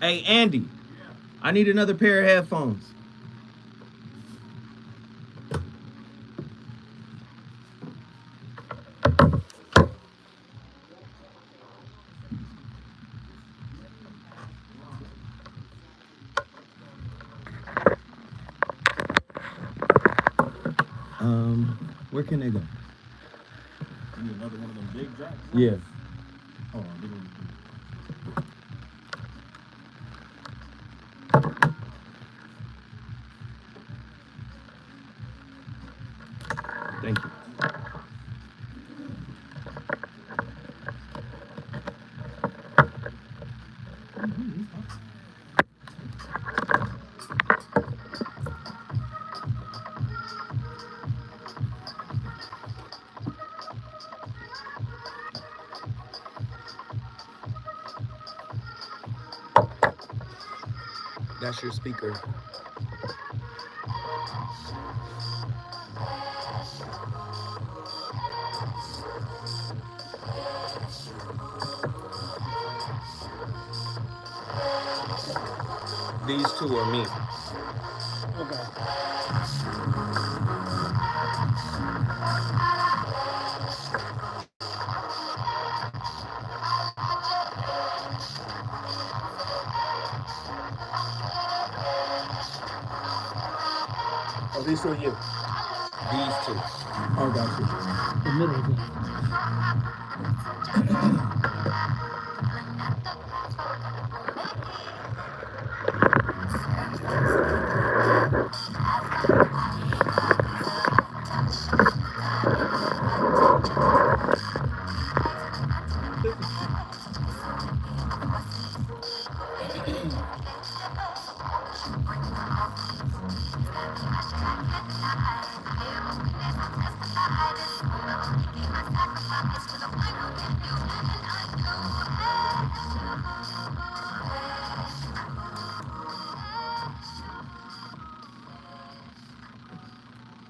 Hey, Andy, I need another pair of headphones. Where can they go? You need another one of them big jacks? Yeah. Hold on, give me. Thank you. That's your speaker. These two are me. Okay. Oh, these two are you. These two. Oh, got you. The middle is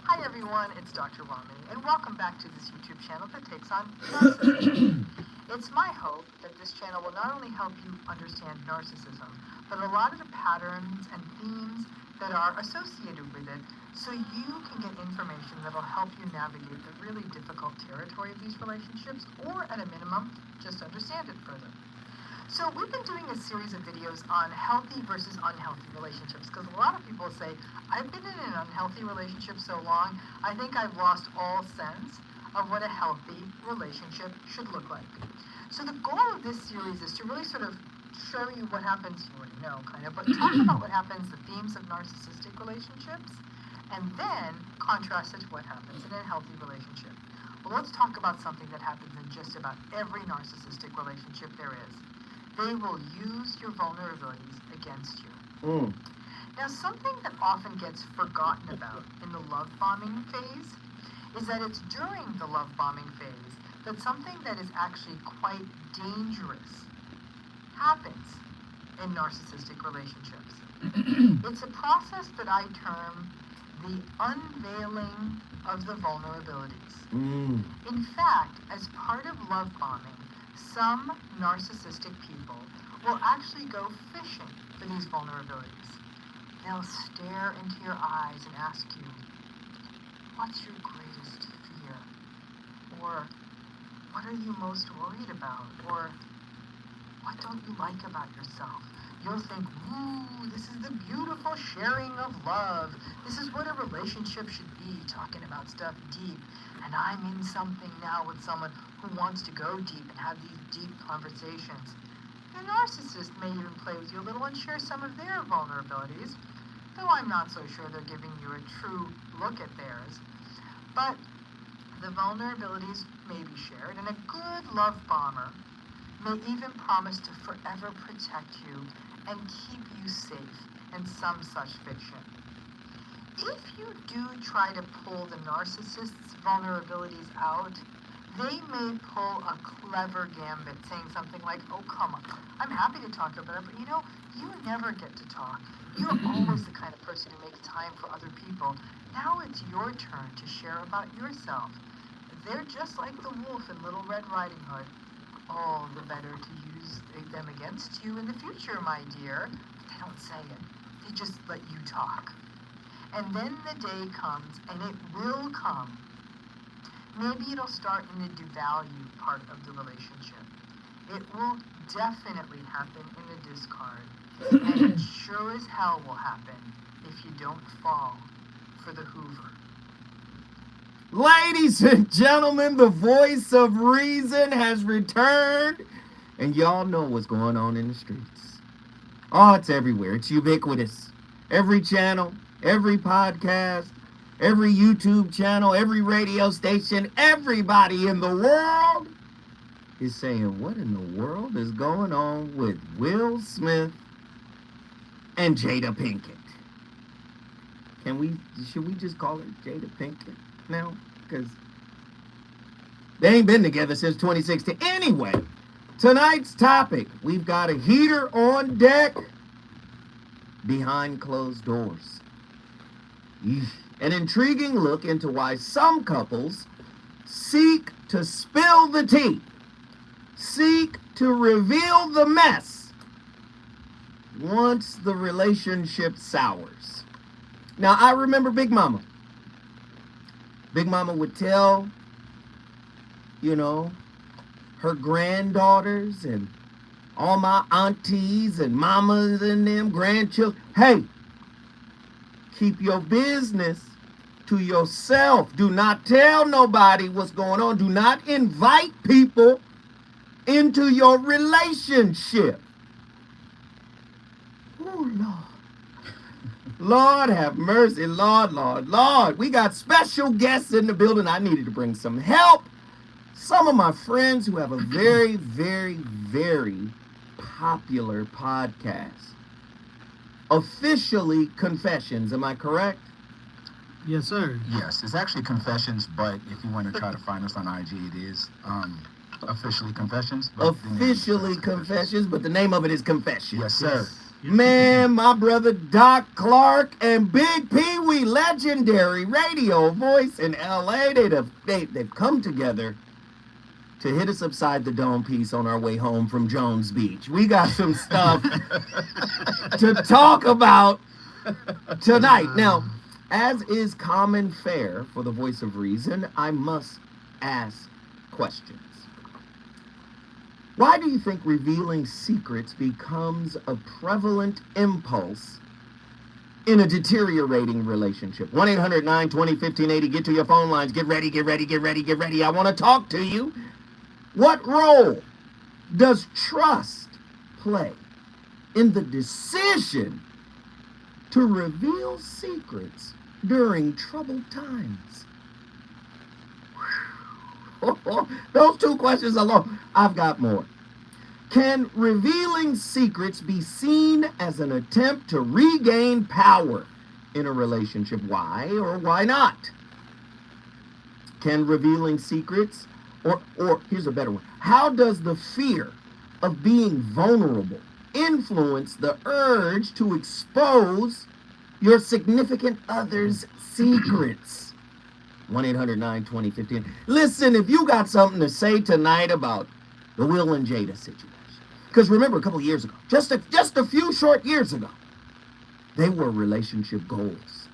Hi everyone, it's Dr. Romney, and welcome back to this YouTube channel that takes on narcissism. It's my hope that this channel will not only help you understand narcissism, but a lot of the patterns and themes that are associated with it, so you can get information that will help you navigate the really difficult territory of these relationships, or at a minimum, just understand it further. So we've been doing a series of videos on healthy versus unhealthy relationships, because a lot of people say, I've been in an unhealthy relationship so long, I think I've lost all sense of what a healthy relationship should look like. So the goal of this series is to really sort of show you what happens, you already know kind of, but talk about what happens, the themes of narcissistic relationships, and then contrast it to what happens in a healthy relationship. Well, let's talk about something that happens in just about every narcissistic relationship there is. They will use your vulnerabilities against you. Now, something that often gets forgotten about in the love bombing phase is that it's during the love bombing phase that something that is actually quite dangerous happens in narcissistic relationships. It's a process that I term the unveiling of the vulnerabilities. In fact, as part of love bombing, some narcissistic people will actually go fishing for these vulnerabilities. They'll stare into your eyes and ask you, what's your greatest fear? Or, what are you most worried about? Or, what don't you like about yourself? You'll think, ooh, this is the beautiful sharing of love. This is what a relationship should be, talking about stuff deep. And I'm in something now with someone who wants to go deep and have these deep conversations. The narcissist may even play with you a little and share some of their vulnerabilities, though I'm not so sure they're giving you a true look at theirs. But the vulnerabilities may be shared, and a good love bomber may even promise to forever protect you and keep you safe in some such fiction. If you do try to pull the narcissist's vulnerabilities out, they may pull a clever gambit, saying something like, oh, come on, I'm happy to talk about it, but you never get to talk. You're always the kind of person who makes time for other people. Now it's your turn to share about yourself. They're just like the wolf in Little Red Riding Hood. all the better to use them against you in the future, my dear. But they don't say it. They just let you talk. And then the day comes, and it will come. Maybe it'll start in the devalue part of the relationship. It will definitely happen in the discard. And it sure as hell will happen if you don't fall for the Hoover. Ladies and gentlemen, the voice of reason has returned. And y'all know what's going on in the streets. Oh, it's everywhere. It's ubiquitous. Every channel, every podcast, every YouTube channel, every radio station, everybody in the world is saying, what in the world is going on with Will Smith and Jada Pinkett? Should we just call her Jada Pinkett now? Because they ain't been together since 2016. Anyway, tonight's topic, we've got a heater on deck behind closed doors. An intriguing look into why some couples seek to spill the tea, seek to reveal the mess once the relationship sours. Now, I remember Big Mama. Big Mama would tell, her granddaughters and all my aunties and mamas and them grandchildren, hey, keep your business to yourself. Do not tell nobody what's going on. Do not invite people into your relationship. Oh, Lord. Lord have mercy. Lord, Lord, Lord. We got special guests in the building. I needed to bring some help. Some of my friends who have a very, very, very popular podcast. Officially Confessions. Am I correct? Yes, sir. Yes, it's actually Confessions, but if you want to try to find us on IG, it is Officially Confessions. Officially Confessions, but the name of it is Confessions. Yes, sir. Man, my brother Doc Clark and Big Pee Wee, legendary radio voice in LA, they've come together to hit us upside the dome piece on our way home from Jones Beach. We got some stuff to talk about tonight. Now, as is common fare for the voice of reason, I must ask questions. Why do you think revealing secrets becomes a prevalent impulse in a deteriorating relationship? 1-800-920-1580. Get to your phone lines. Get ready, get ready, get ready, get ready. I want to talk to you. What role does trust play in the decision to reveal secrets during troubled times? Those two questions alone. I've got more. Can revealing secrets be seen as an attempt to regain power in a relationship? Why or why not? Can revealing secrets, or here's a better one. How does the fear of being vulnerable influence the urge to expose your significant other's secrets? 1-800-920-15. Listen, if you got something to say tonight about the Will and Jada situation, because remember a couple of years ago, just a few short years ago, they were relationship goals.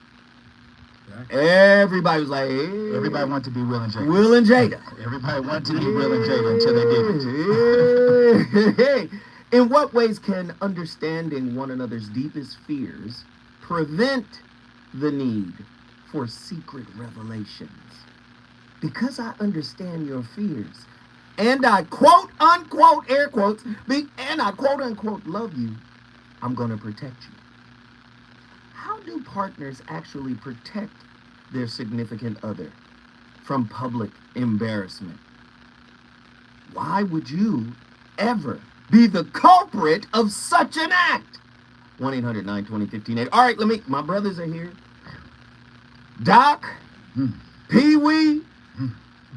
Everybody was like, hey, everybody wanted to be Will and Jada. Will and Jada. Everybody wanted to be Will and Jada until they didn't. In what ways can understanding one another's deepest fears prevent the need for secret revelations? Because I understand your fears, and I quote unquote, air quotes, and I quote unquote love you, I'm going to protect you. How do partners actually protect their significant other from public embarrassment? Why would you ever be the culprit of such an act? 1-800-920-1580. All right, my brothers are here. Doc, Pee Wee. Man,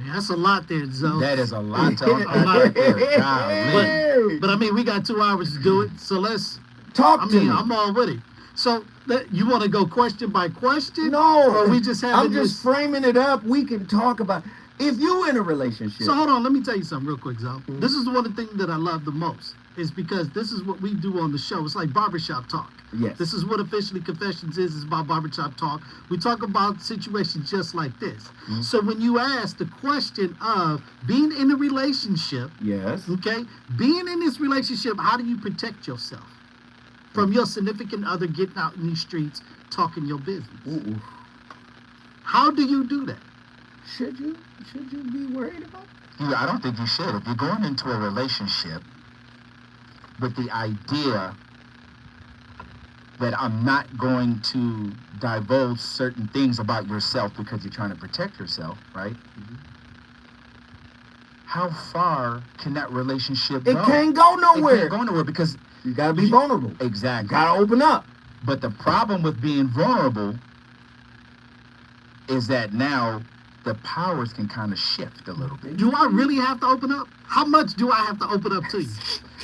that's a lot there, Zoe. That is a lot to unpack right there. Golly. But I mean, we got 2 hours to do it, so let's talk to me. I'm all with it. So you want to go question by question? No, or we just have I'm just framing it up. We can talk about. if you in a relationship. So hold on, let me tell you something real quick, Zoe. Mhm. This is one of the things that I love the most. Is because this is what we do on the show. It's like barbershop talk. Yes. This is what Officially Confessions is. It's about barbershop talk. We talk about situations just like this. Mhm. So when you ask the question of being in a relationship, Yes. okay, being in this relationship, how do you protect yourself from your significant other getting out in these streets talking your business? Ooh. How do you do that? Should you be worried about it? I don't think you should. If you're going into a relationship with the idea that I'm not going to divulge certain things about yourself because you're trying to protect yourself, right? Mhm. How far can that relationship It go? can't go It nowhere. can't go nowhere because You gotta be vulnerable. You exactly. gotta open up. But the problem with being vulnerable is that now the powers can kind of shift a little bit. Do I really have to open up? How much do I have to open up to you?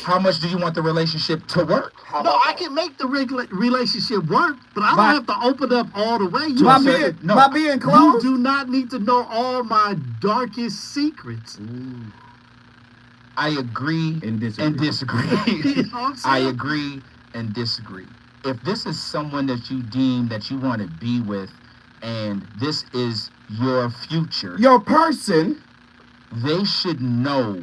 How much do you want the relationship to work? No, I can make the relationship work, but I don't By- have to open up all the way. You, By a certain- being, no. by being you close. do not need to know all my darkest secrets. Ooh. I agree And disagree. and disagree. You know what I'm I saying? agree and disagree. If this is someone that you deem that you want to be with and this is your future, Your person. they should know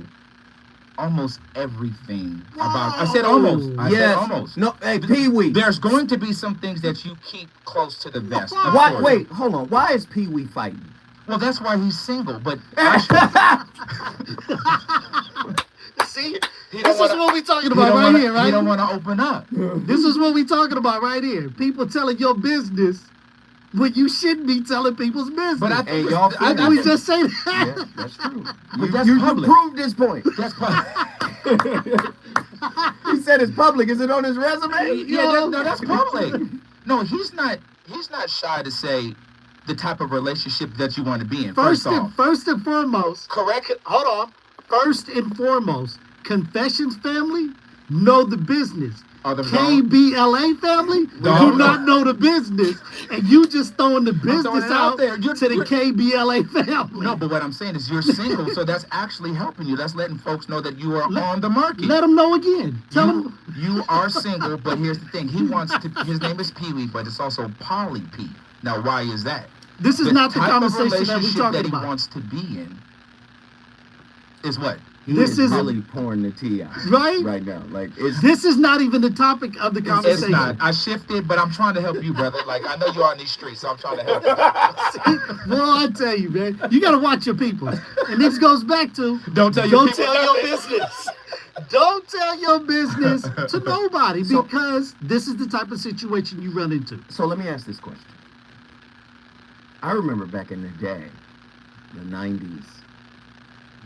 almost everything about. I Whoa. said almost. I Yes. said almost. No, hey, Pee Wee. There's going to be some things that you keep close to the vest. of Why? course. Wait, hold on. Why is Pee Wee fighting? Well, that's why he's single. But See, he this is don't wanna- what we talking he about don't right wanna- here, right? He don't want to open up. This is what we talking about right here. People telling your business when you shouldn't be telling people's business. But I Hey, think y'all I, feel Did we that? just say that? Yeah, that's true. But that's you public. proved this point. that's probably. He said it's public. Is it on his resume? Yeah, that's public. No, he's not shy to say the type of relationship that you want to be in. First off, First and foremost, correct. hold on. First and foremost, Confessions family know the business. Are the KBLA family No. do not know the business, and you just throwing the throwing business it out out there. You're- to the you're- KBLA family. No, but what I'm saying is you're single, so that's actually helping you. That's letting folks know that you are on the market. Let them know again. Tell you, them. you are single, but here's the thing. He wants to. His name is Pee Wee, but it's also Polly P. Now, why is that? This is not the type of conversation that we're relationship talking that he about. wants to be in is what? He This is is- really pouring the tea out Right? right now. Like it's This is not even the topic of the It's conversation. not. I shifted, but I'm trying to help you, brother. Like I know you're on these streets, so I'm trying to help you. Well, I tell you, man, you got to watch your people. And this goes back to Don't tell your don't people tell your nothing. business. Don't tell your business to nobody So- because this is the type of situation you run into. So let me ask this question. I remember back in the day, the 90s,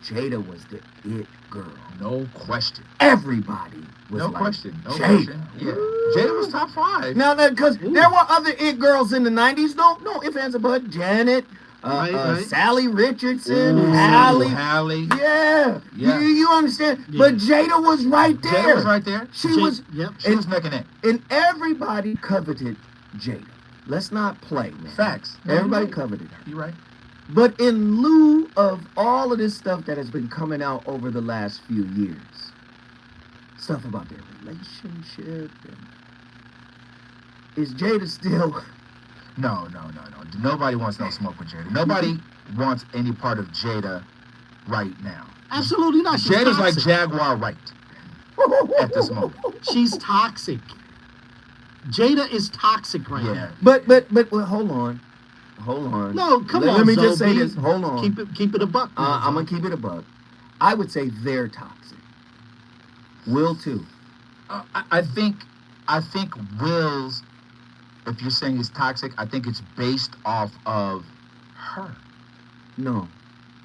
Jada was the it girl. No question. Everybody was No like, question. No Jada. question. Yeah. Jada was top 5. Now that because there were other it girls in the 90s. No ifs, ands, or buts. Janet, Right. Sally Richardson, Ooh, Hallie. Hallie. Yeah. Yeah. You understand? Yeah. But Jada was right there. Jada was right there. She Jada- was, Yep. She was making it. and everybody coveted Jada. Let's not play, man. Facts. No, Everybody you're right. coveted her. You're right. But in lieu of all of this stuff that has been coming out over the last few years, stuff about their relationship, and is Jada still? No. Nobody wants no smoke with Jada. Nobody wants any part of Jada right now. Absolutely not. She's Jada's like toxic. Jaguar right at this moment. She's toxic. Jada is toxic right Yeah. now. But well, hold on. No, come Let on, me just say Zoe. this. Hold on. Keep it a buck. I'm gonna keep it a buck. I would say they're toxic. Will too. I think Will's, if you're saying he's toxic, I think it's based off of her. No.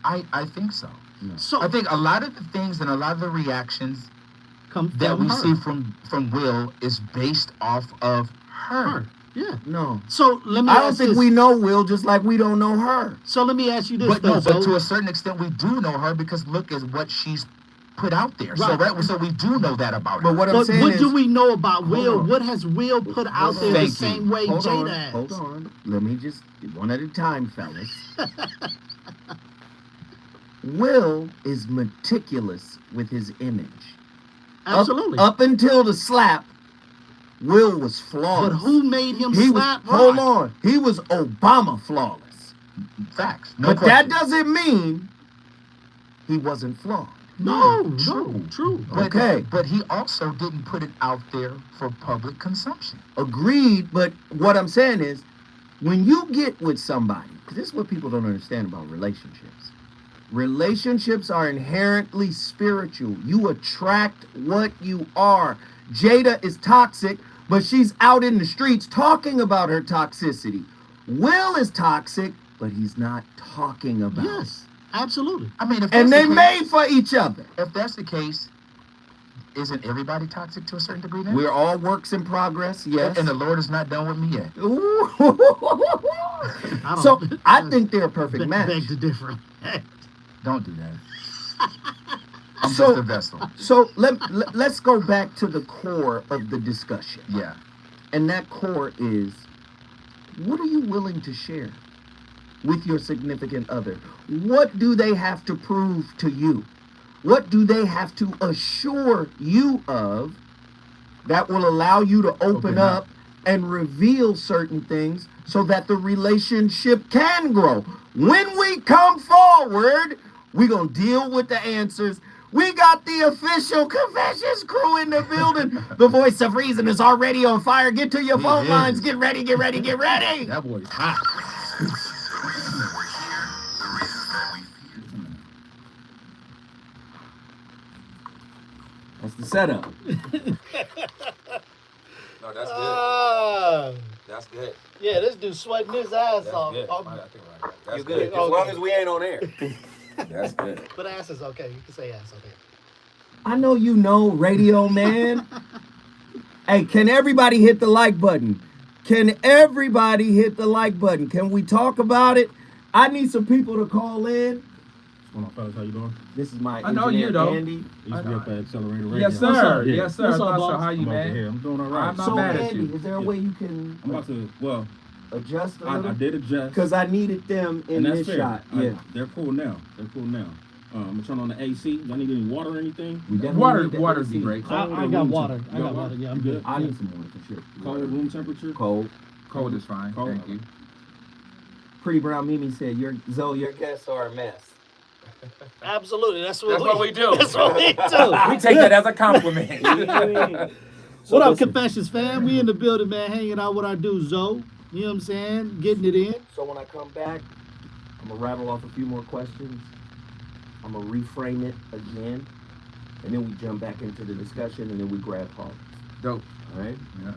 I think so. So I think a lot of the things and a lot of the reactions come that from we her. see from Will is based off of her. Her. Yeah. No. So let me. I don't ask think this. we know Will just like we don't know her. So let me ask you this, But no, though, but to Zoe. a certain extent we do know her because look at what she's put out there. Right. So we do know that about her. But what I'm But saying what is, do we know about Hold Will? on. What has Will put out there the Thank you. same way hold Jada on, has? hold on. Let me just one at a time, fellas. Will is meticulous with his image. Absolutely. Up until the slap, Will was flawless. But who made him He slap? was, hold on. He was Obama flawless. Facts. No But question. that doesn't mean he wasn't flawed. No, True. true. But, Okay. But he also didn't put it out there for public consumption. Agreed, but what I'm saying is, when you get with somebody, because this is what people don't understand about relationships. Relationships are inherently spiritual. You attract what you are. Jada is toxic, but she's out in the streets talking about her toxicity. Will is toxic, but he's not talking about it. Yes, absolutely. I mean, if And that's they the made case, for each other. if that's the case, isn't everybody toxic to a certain degree then? We're all works in progress, yes. And the Lord is not done with me yet. Ooh. I So don't- I think they're a perfect match. Beg to differ. Don't do that. I'm So- just a vessel. So let's go back to the core of the discussion. Yeah. And that core is, what are you willing to share with your significant other? What do they have to prove to you? What do they have to assure you of that will allow you to open up and reveal certain things so that the relationship can grow? When we come forward, we're going to deal with the answers. We got the official Confessions crew in the building. The voice of reason is already on fire. Get to your phone lines. Get ready, get ready, get ready. That boy's hot. That's the setup. No, that's good. That's good. Yeah, this dude sweating his ass That's off. good. Oh, I think like that. That's You good. good? As long as we ain't on air. That's good. but ass is okay. You can say ass okay. I know you know, radio man. Hey, can everybody hit the like button? Can everybody hit the like button? Can we talk about it? I need some people to call in. What's going on, fellas? How you doing? This is my I know engineer, you, though. Andy. I used to be up at Accelerator Radio. Yes, sir. Yeah. Yes, sir. What's up, I thought so. boss? How you, I'm over man? here. I'm doing all right. I'm not So, mad at Andy, you. is there a way you can I'm about to, well, adjust a I little? did adjust. Because I needed them in and that's this fair. shot. Yeah. They're cool now. I'm going to turn on the AC. Y'all need any water or anything? We definitely need the Water'd AC. be great. I Cold got room water. temp- I got water. Yeah, I'm good. I need some water for sure. Cold room temperature? Cold. Cold is fine. Cold. Thank you. Pretty Brown Mimi said, "Zoe, your guests are a mess." Absolutely. That's That's what we do. That's what we do. We take that as a compliment. What up, listen. Confessions fam? We in the building, man, hanging out with our dude Zoe. You know what I'm saying? Getting it in. So when I come back, I'm gonna rattle off a few more questions. I'm gonna reframe it again, and then we jump back into the discussion, and then we grab calls. Dope. All right? Yeah.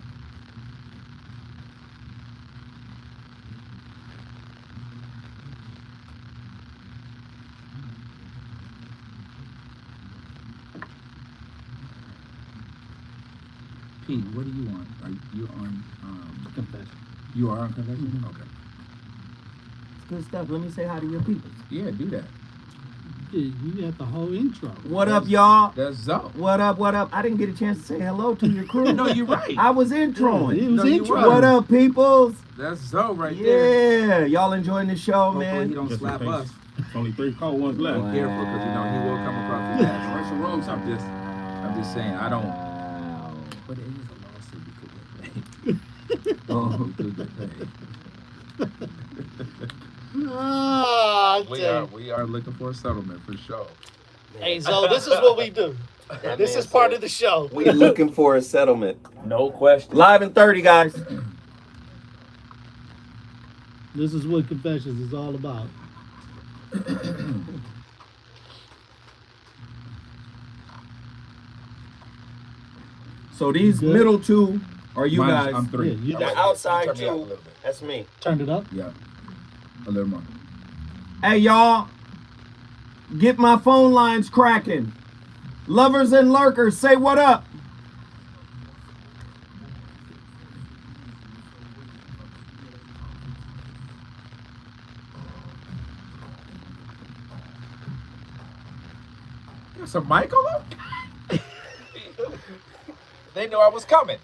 Pete, what do you want? Are you on? Confession. You are on confession. Okay. It's good stuff. Let me say hi to your people. Yeah, do that. Yeah, you got the whole intro. What up, y'all? That's Zoe. What up? What up? I didn't get a chance to say hello to your crew. No, you're right. I was introing. It was No, you intro. weren't. What up, peoples? That's Zoe right there. Yeah, y'all enjoying the show, Hopefully he man. don't Just in slap case. us. It's only 3 cold ones left. Wow. Careful, because you know he will come across the desk. First and wrong something. I'm just saying, I don't. But it is a lawsuit because Oh, we could get paid. Ah, We are looking for a settlement for sure. Hey, Zoe, this is what we do. This is part of the show. we looking for a settlement. No question. Live in 30, guys. This is what Confessions is all about. So these Good. middle two are you Mine is- guys. I'm three. Yeah, you The got- outside Turn me up a two, little bit. that's me. Turned it up. Yeah. A little more. Hey, y'all. Get my phone lines cracking. Lovers and lurkers, say what up. There's a mic on them? They know I was coming.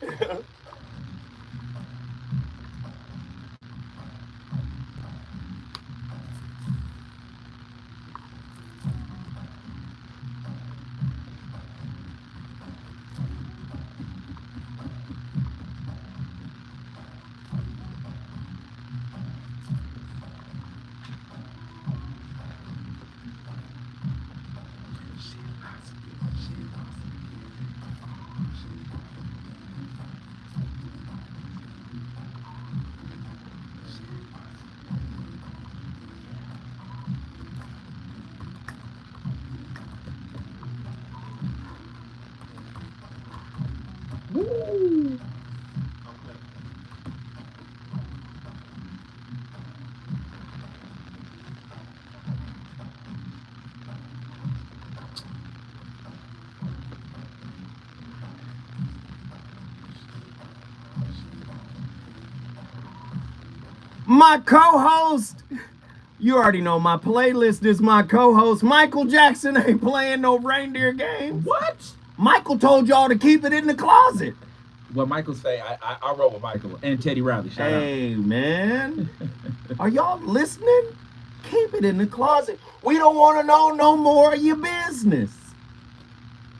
My co-host. You already know my playlist is my co-host. Michael Jackson ain't playing no reindeer games. What? Michael told y'all to keep it in the closet. What Michael say, I roll with Michael and Teddy Riley. Shout Hey, man. Are y'all listening? Keep it in the closet. We don't want to know no more of your business.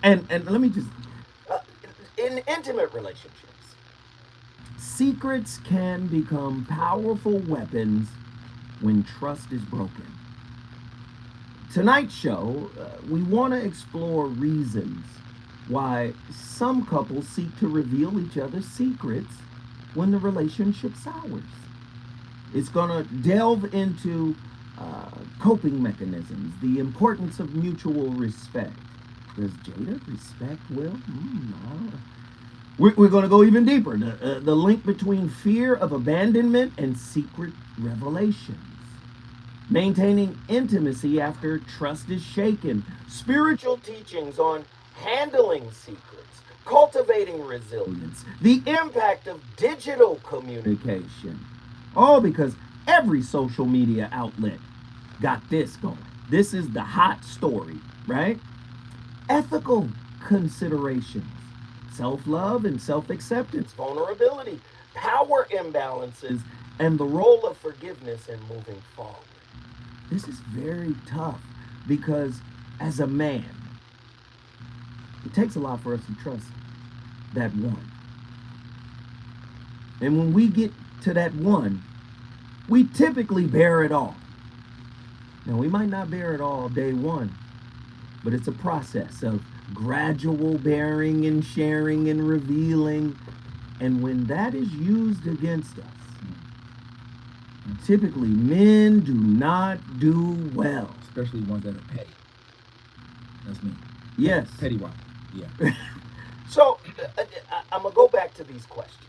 And let me just, in intimate relationships, secrets can become powerful weapons when trust is broken. Tonight's show, we want to explore reasons why some couples seek to reveal each other's secrets when the relationship sours. It's going to delve into coping mechanisms, the importance of mutual respect. Does Jada respect Will? We're going to go even deeper. The link between fear of abandonment and secret revelations. Maintaining intimacy after trust is shaken. Spiritual teachings on handling secrets, cultivating resilience, the impact of digital communication. All because every social media outlet got this going. This is the hot story, right? Ethical considerations, self-love and self-acceptance, vulnerability, power imbalances, and the role of forgiveness in moving forward. This is very tough because as a man, it takes a lot for us to trust that one. And when we get to that one, we typically bear it all. Now, we might not bear it all day one, but it's a process of gradual bearing and sharing and revealing. And when that is used against us, typically men do not do well. Especially ones that are petty. That's me. Yes. Petty wife. Yeah. So, I'm going to go back to these questions.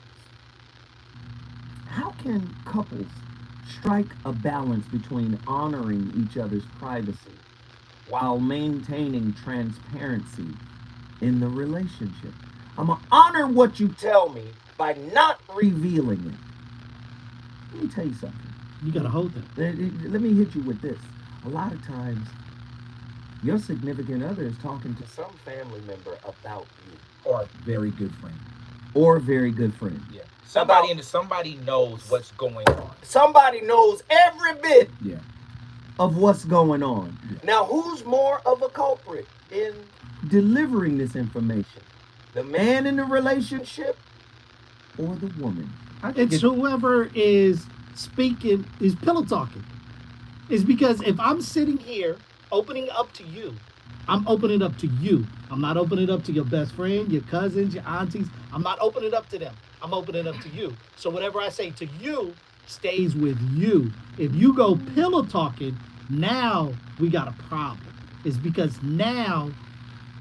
How can couples strike a balance between honoring each other's privacy while maintaining transparency in the relationship? I'm going to honor what you tell me by not revealing it. Let me tell you something. You gotta hold them. Let me hit you with this. A lot of times, your significant other is talking to some family member about you. Or a very good friend. Or a very good friend. Yeah. Somebody knows what's going on. Somebody knows every bit Yeah. of what's going on. Yeah. Now, who's more of a culprit in delivering this information? The man in the relationship or the woman? It's whoever is speaking, is pillow talking. It's because if I'm sitting here opening up to you, I'm opening up to you. I'm not opening up to your best friend, your cousins, your aunties. I'm not opening up to them. I'm opening up to you. So whatever I say to you stays with you. If you go pillow talking, now we got a problem. It's because now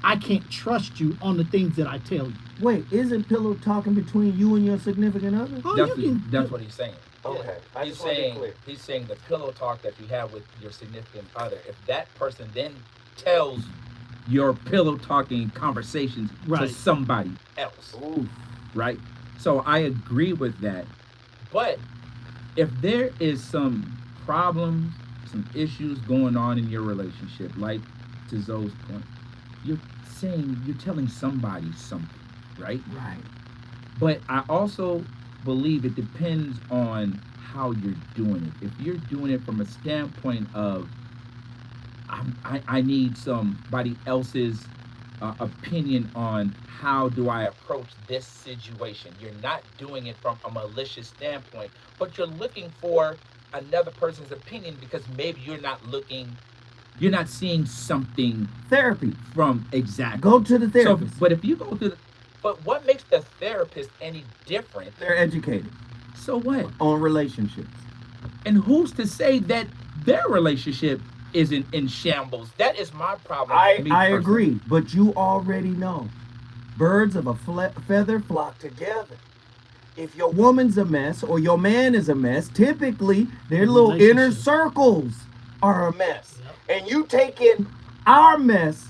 I can't trust you on the things that I tell you. Wait, isn't pillow talking between you and your significant other? Oh, That's what he's saying. Okay. I He's just want to be saying clear. he's saying the pillow talk that you have with your significant other. If that person then tells your pillow talking conversations Right. to somebody else, Ooh. right? So I agree with that. But if there is some problems, some issues going on in your relationship, like to Zoe's point, you're telling somebody something, right? Right. But I also believe it depends on how you're doing it. If you're doing it from a standpoint of I need somebody else's opinion on how do I approach this situation. You're not doing it from a malicious standpoint, but you're looking for another person's opinion because maybe you're not seeing something Therapy. from exactly. Go to the therapist. So, but if you go through but what makes the therapist any different? They're educated So what? on relationships. And who's to say that their relationship isn't in shambles? That is my problem. I personally. agree, but you already know. Birds of a feather flock together. If your woman's a mess or your man is a mess, typically their little inner Relationship. circles are a mess. Yep. And you taking our mess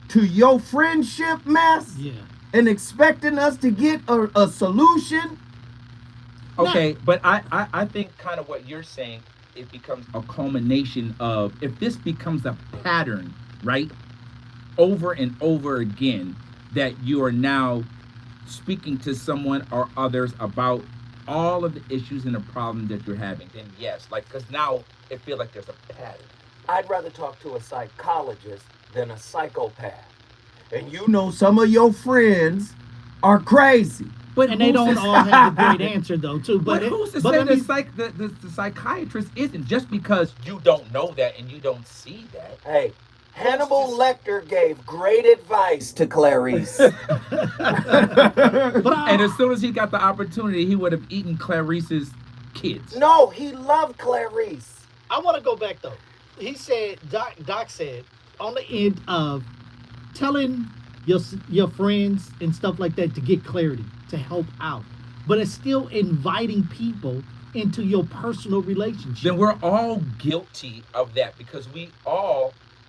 to your friendship mess Yeah. and expecting us to get a solution, Okay, but I think kind of what you're saying, it becomes a culmination of if this becomes a pattern, right? Over and over again, that you are now speaking to someone or others about all of the issues and the problems that you're having, then yes, like because now it feels like there's a pattern. I'd rather talk to a psychologist than a psychopath. And you know some of your friends are crazy. But And they don't all have a great answer though, too. But who's to say the psychiatrist isn't just because you don't know that and you don't see that? Hey, Hannibal Lecter gave great advice to Clarice. And as soon as he got the opportunity, he would have eaten Clarice's kids. No, he loved Clarice. I want to go back though. He said, Doc said, on the end of telling your friends and stuff like that to get clarity, to help out, but it's still inviting people into your personal relationship. Then we're all guilty of that because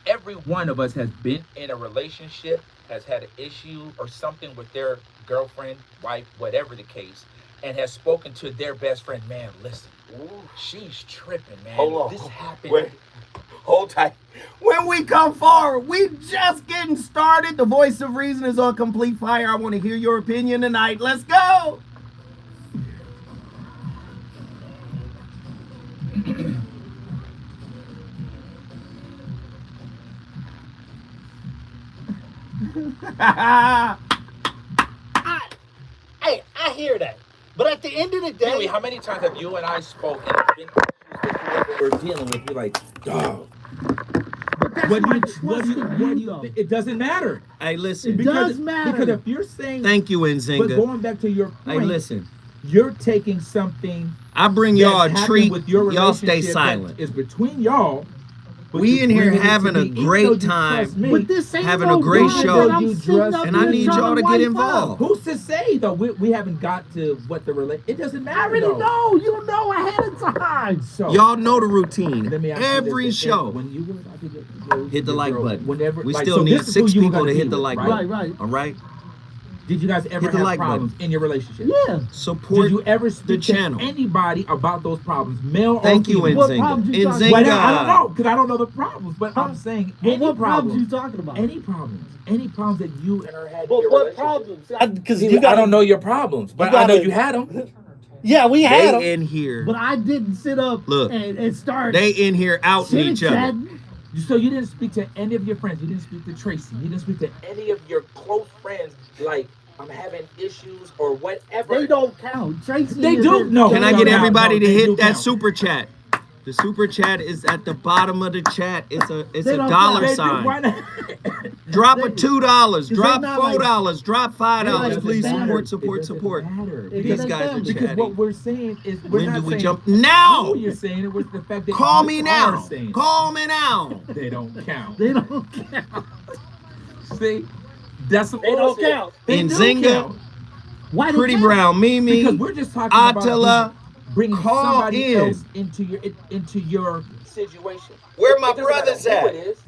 every one of us has been in a relationship, has had an issue or something with their girlfriend, wife, whatever the case, and has spoken to their best friend. Man, listen, she's tripping, man. Hold on. This happened. Wait. Hold tight. When we come forward, we just getting started. The voice of reason is on complete fire. I want to hear your opinion tonight. Let's go. I hear that. But at the end of the day, Billy, how many times have you and I spoke and it's been issues that we're dealing with? You're like, dog. What do you it doesn't matter. Hey, listen. It does matter. Because if you're saying, Thank you, but Nzinga. going back to your point, Hey, listen. you're taking something I bring y'all a that's happened treat. with your Y'all stay relationship silent. that is between y'all. but We you're in here bringing it to having me, a even great though you time. trust me. but this ain't having no a great guy show. that I'm You sitting dress- up And I here need trying y'all to wipe get out. involved. Who's to say though? We haven't got to what the relate. It doesn't matter. I already though. know. You know ahead of time. So Y'all know the routine. let me ask you Every this, show. when you were about to get Hit the your like girl, button. Whenever We like, still so need this is who 6 you were people gonna to be hit the with, like right? button. Right. All right? Did you guys ever Hit the have like problems in your relationship? Yeah. Support Did you ever speak the to channel. anybody about those problems, male Thank or you, female? What Nzinga. problems you talking Well, about? I don't know because I don't know the problems, but Huh? I'm saying Well, any what problems problems. you talking about? Any problems that you and her had. But in your what relationship? problems? Because See, I don't know your problems, but I know gotta- you had them. Yeah, we had They them. in here. But I didn't sit up Look, and start. They in here outing each other. chit-chatting. So you didn't speak to any of your friends. You didn't speak to Tracy. You didn't speak to any of your close friends. Like I'm having issues or whatever. They don't count. Tracy. They is do. in- No. Can I no, get no, everybody no, to they do hit that count. super chat? The super chat is at the bottom of the chat. It's a They don't dollar count. They do. sign. Why not? Drop They- a $2, they drop not like- $4, drop $5. like Please standard. support. It These doesn't guys are matter. Because chatting. what we're saying is we're When not do we saying jump? Now! who you're saying it was the fact that Call you me are now. saying it. Call me now. They don't count. They don't count. See, that's some They don't bullshit. count. They do Nzinga, count. Why they Pretty count? Brown, Mimi, Because we're just talking Attila, about bringing call somebody in. else into your situation. Where my It doesn't matter brothers who at? it is.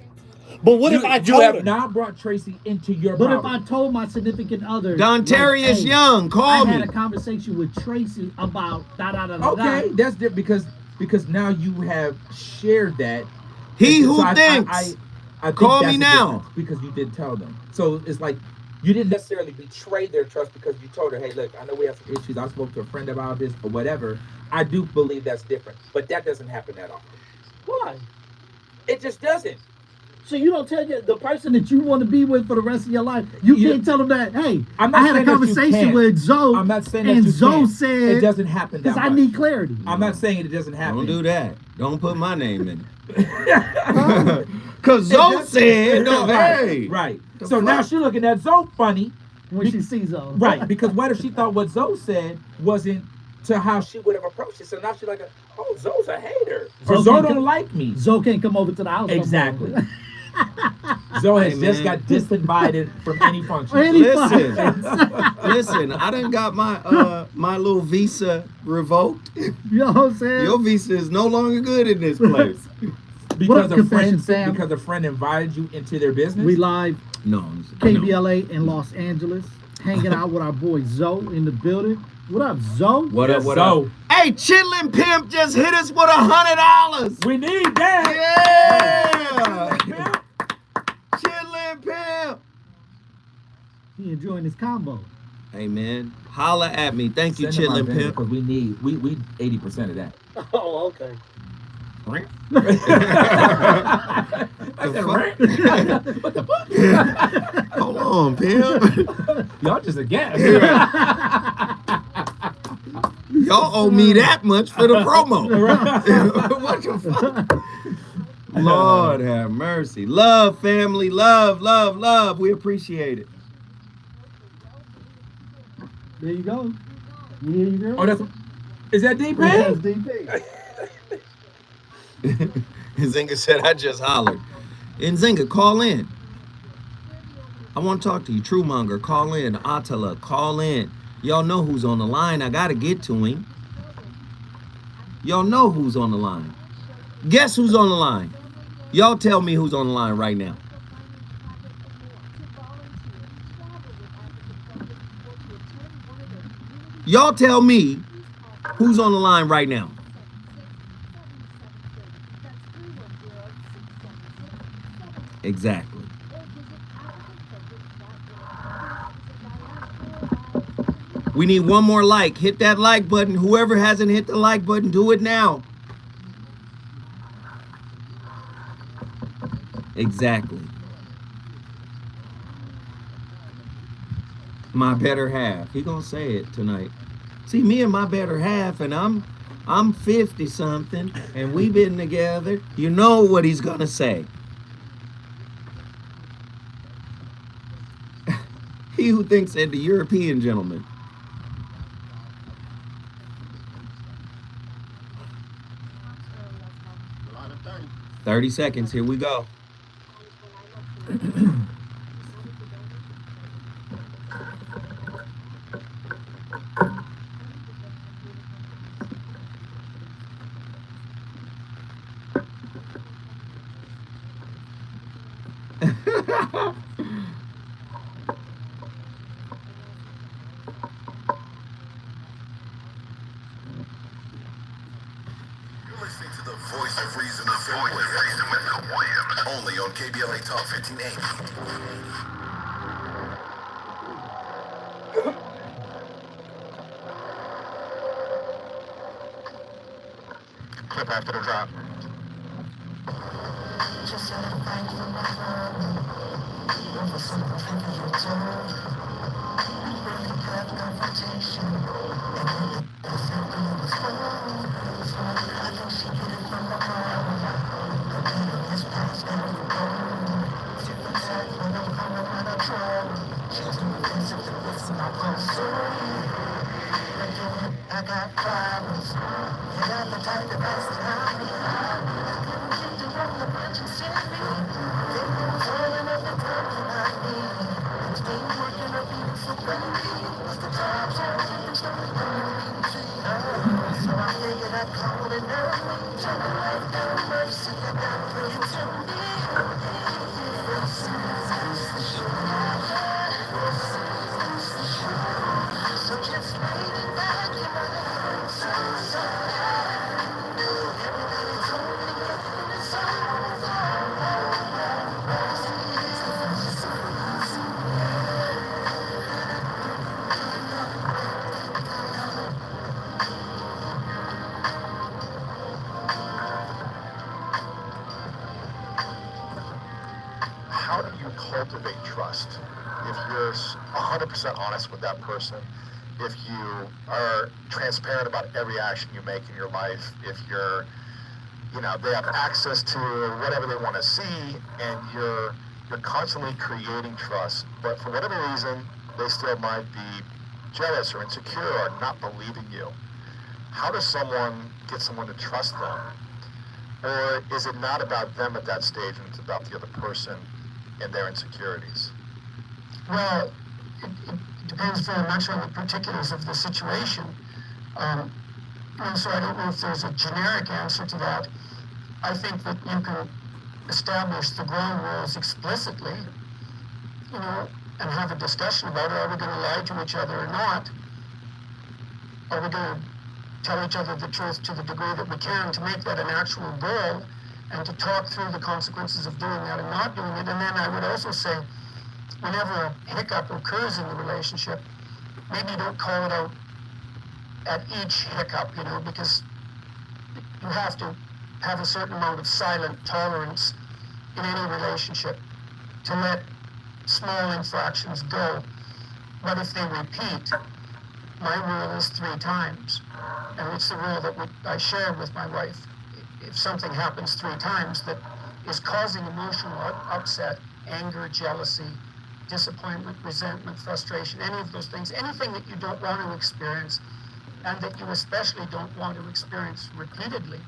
But what you, if I you told have her? not brought Tracy into your But if problem. I told my significant other, Dontarius hey, Young, call I me. had a conversation with Tracy about da da da da. Okay, that's different because now you have shared that. He And who so I thinks. think Call that's me the now. difference, because you did tell them. So it's like you didn't necessarily betray their trust because you told her, hey, look, I know we have some issues. I spoke to a friend about this or whatever. I do believe that's different, but that doesn't happen that often. Why? It just doesn't. So you don't tell the person that you want to be with for the rest of your life. You You- can't tell them that. Hey, I'm not I had a saying that you conversation can't. with Zoe. I'm not saying that and you Zoe can't. said It doesn't happen that because I much. need clarity. I'm not saying it doesn't happen. Don't do that. Don't put my name in it. Huh? Because Zoe said, no, right, hey. right. The So now fuck? she's looking at Zoe funny, when she sees Zoe. right? Because what if she thought what Zoe said wasn't to how she would have approached it? So now she's like, oh, Zoe's a hater, or Zoe Zoe can't don't come- like me. Zoe can't come over to the house. no more. Exactly. Zoe has Hey, just man. got disinvited from any function. Any Listen. fucking- Listen, I done got my my little visa revoked. You know what I'm saying? Your visa is no longer good in this place. Because What up, a Confession friend, Sam? because a friend invited you into their business. We live No. KBLA in Los Angeles, hanging out with our boy Zoe in the building. What up, Zoe? What up? Yes, What so. up? Hey, Chitlin Pimp just hit us with $100. We need that. Yeah. Chitlin Pimp. He enjoying his combo. Hey, man. Holla at me. Thank you, Send them my Chitlin vendor, Pimp. because we need we 80% of that. Oh, okay. I said, fuck? right? What the fuck? Hold on, Pimp. Y'all just a guess. Y'all owe me that much for the promo. What the fuck? Lord have mercy. Love, family. Love, love, love. We appreciate it. There you go. You hear you, girl? Oh, is that DP? That's DP. Nzinga said, I just hollered. Nzinga, call in. I want to talk to you. Truemonger, call in. Attila, call in. Y'all know who's on the line. I got to get to him. Y'all know who's on the line. Guess who's on the line? Y'all tell me who's on the line right now. Y'all tell me who's on the line right now. Exactly. We need one more like. Hit that like button. Whoever hasn't hit the like button, do it now. Exactly. My better half. He gonna say it tonight. See, me and my better half, and I'm 50 something, and we've been together. You know what he's gonna say. He who thinks that the European gentleman. A lot of 30. 30 seconds. Here we go. You're listening to the voice of reason with Phil Williams. Only on KBLA Talk 1580. Clip after the drop. I got problems. You got the type of best around me. So I figured I'd call it early. Turn the light down, mercy, I got praying to me. So just lay it back in my hands. So everybody told me that it's How do you cultivate trust? If you're 100% honest with that person, if you are transparent about every action you make in your life, if you're, they have access to whatever they want to see, and you're constantly creating trust, but for whatever reason, they still might be jealous or insecure or not believing you. How does someone get someone to trust them? Or is it not about them at that stage, and it's about the other person and their insecurities? Well, it depends very much on the particulars of the situation. So I don't know if there's a generic answer to that. I think that you can establish the ground rules explicitly, and have a discussion about it. Are we going to lie to each other or not? are we going to tell each other the truth to the degree that we can to make that an actual goal and to talk through the consequences of doing that and not doing it. And then I would also say, whenever a hiccup occurs in the relationship, maybe don't call it out at each hiccup, because you have to have a certain amount of silent tolerance in any relationship to let small infractions go. But if they repeat, my rule is 3 times. And it's the rule that I share with my wife. If something happens 3 times that is causing emotional upset, anger, jealousy, disappointment, resentment, frustration, any of those things, anything that you don't want to experience and that you especially don't want to experience repeatedly,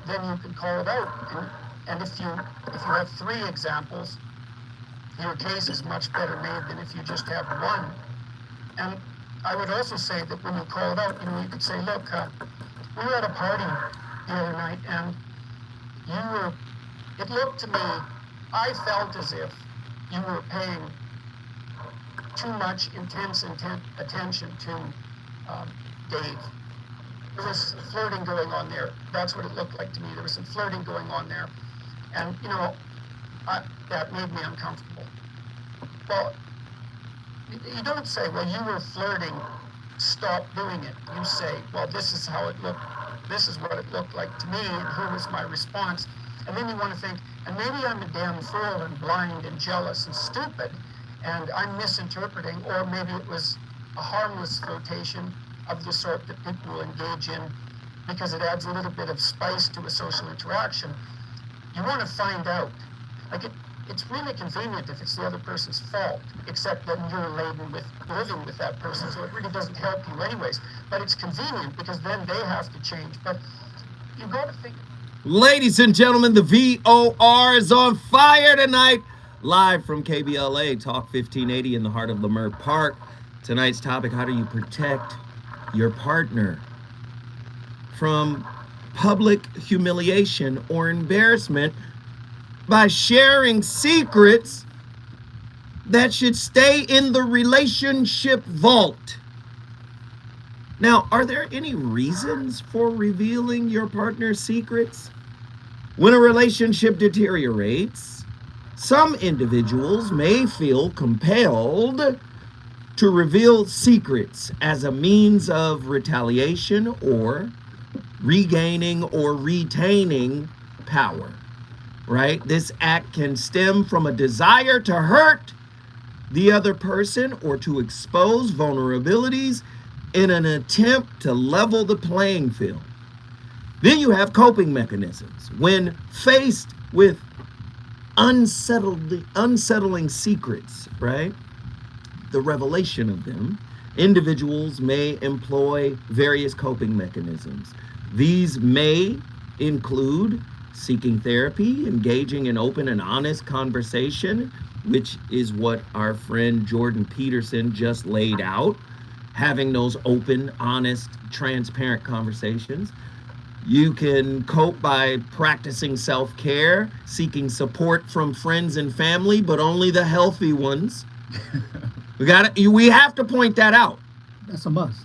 then you can call it out. And if you have 3 examples, your case is much better made than if you just have 1. And I would also say that when you call it out, you could say, look, we were at a party the other night, and it looked to me, I felt as if you were paying too much intense attention to Dave. There was flirting going on there. That's what it looked like to me. There was some flirting going on there. And, that made me uncomfortable. Well, you don't say, well, you were flirting, stop doing it. You say, well, this is how it looked. This is what it looked like to me, and here was my response. And then you want to think, and maybe I'm a damn fool and blind and jealous and stupid, and I'm misinterpreting, or maybe it was a harmless flirtation of the sort that people will engage in because it adds a little bit of spice to a social interaction. You want to find out. It's really convenient if it's the other person's fault, except that you're laden with living with that person, so it really doesn't help you anyways. But it's convenient because then they have to change. But you got to think. Ladies and gentlemen, the VOR is on fire tonight. Live from KBLA, Talk 1580 in the heart of Leimert Park. Tonight's topic, how do you protect your partner from public humiliation or embarrassment by sharing secrets that should stay in the relationship vault. Now, are there any reasons for revealing your partner's secrets? When a relationship deteriorates, some individuals may feel compelled to reveal secrets as a means of retaliation or regaining or retaining power. Right? This act can stem from a desire to hurt the other person or to expose vulnerabilities in an attempt to level the playing field. Then you have coping mechanisms. When faced with unsettling secrets, right? The revelation of them, individuals may employ various coping mechanisms. These may include seeking therapy, engaging in open and honest conversation, which is what our friend Jordan Peterson just laid out, having those open, honest, transparent conversations. You can cope by practicing self-care, seeking support from friends and family, but only the healthy ones. We have to point that out. That's a must.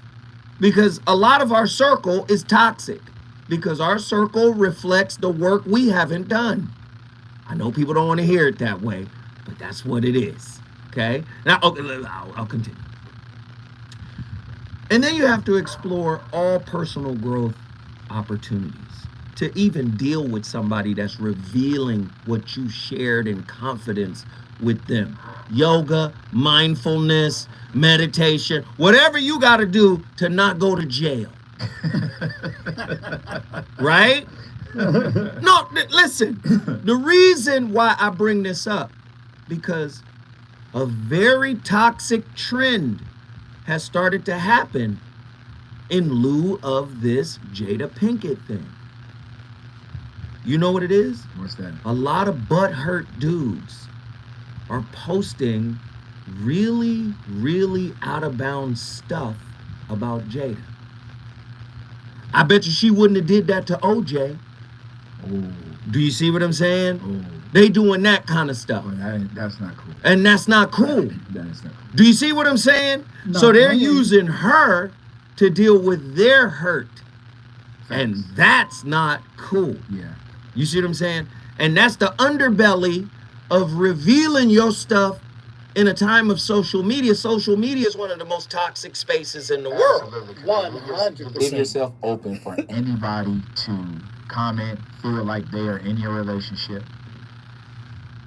Because a lot of our circle is toxic. Because our circle reflects the work we haven't done. I know people don't want to hear it that way, but that's what it is. Okay? Now, I'll continue. And then you have to explore all personal growth opportunities to even deal with somebody that's revealing what you shared in confidence with them. Yoga, mindfulness, meditation, whatever you got to do to not go to jail. Right? No, listen. The reason why I bring this up, because a very toxic trend has started to happen in lieu of this Jada Pinkett thing. You know what it is? What's that? A lot of butthurt dudes are posting really, really out of bounds stuff about Jada. I bet you she wouldn't have did that to OJ. Oh, Do you see what I'm saying? oh, They doing that kind of stuff. well, that's not cool. And that's not cool. That is not cool. Do you see what I'm saying? No, So they're I hear you. using her to deal with their hurt. And Facts. that's not cool. Yeah. You see what I'm saying? And that's the underbelly of revealing your stuff in a time of social media. Social media is one of the most toxic spaces in the world. Absolutely. 100%. Leave yourself open for anybody to comment, feel like they are in your relationship.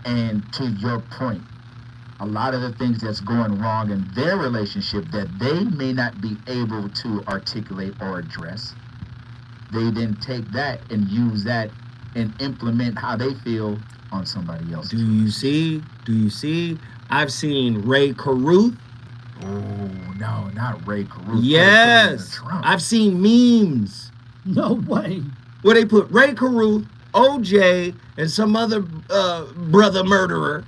And to your point, a lot of the things that's going wrong in their relationship that they may not be able to articulate or address, they then take that and use that and implement how they feel on somebody else. Do you see? I've seen Ray Caruth. Oh, no, not Ray Caruth. Yes. Trump. I've seen memes No way. where they put Ray Caruth, OJ, and some other brother murderer.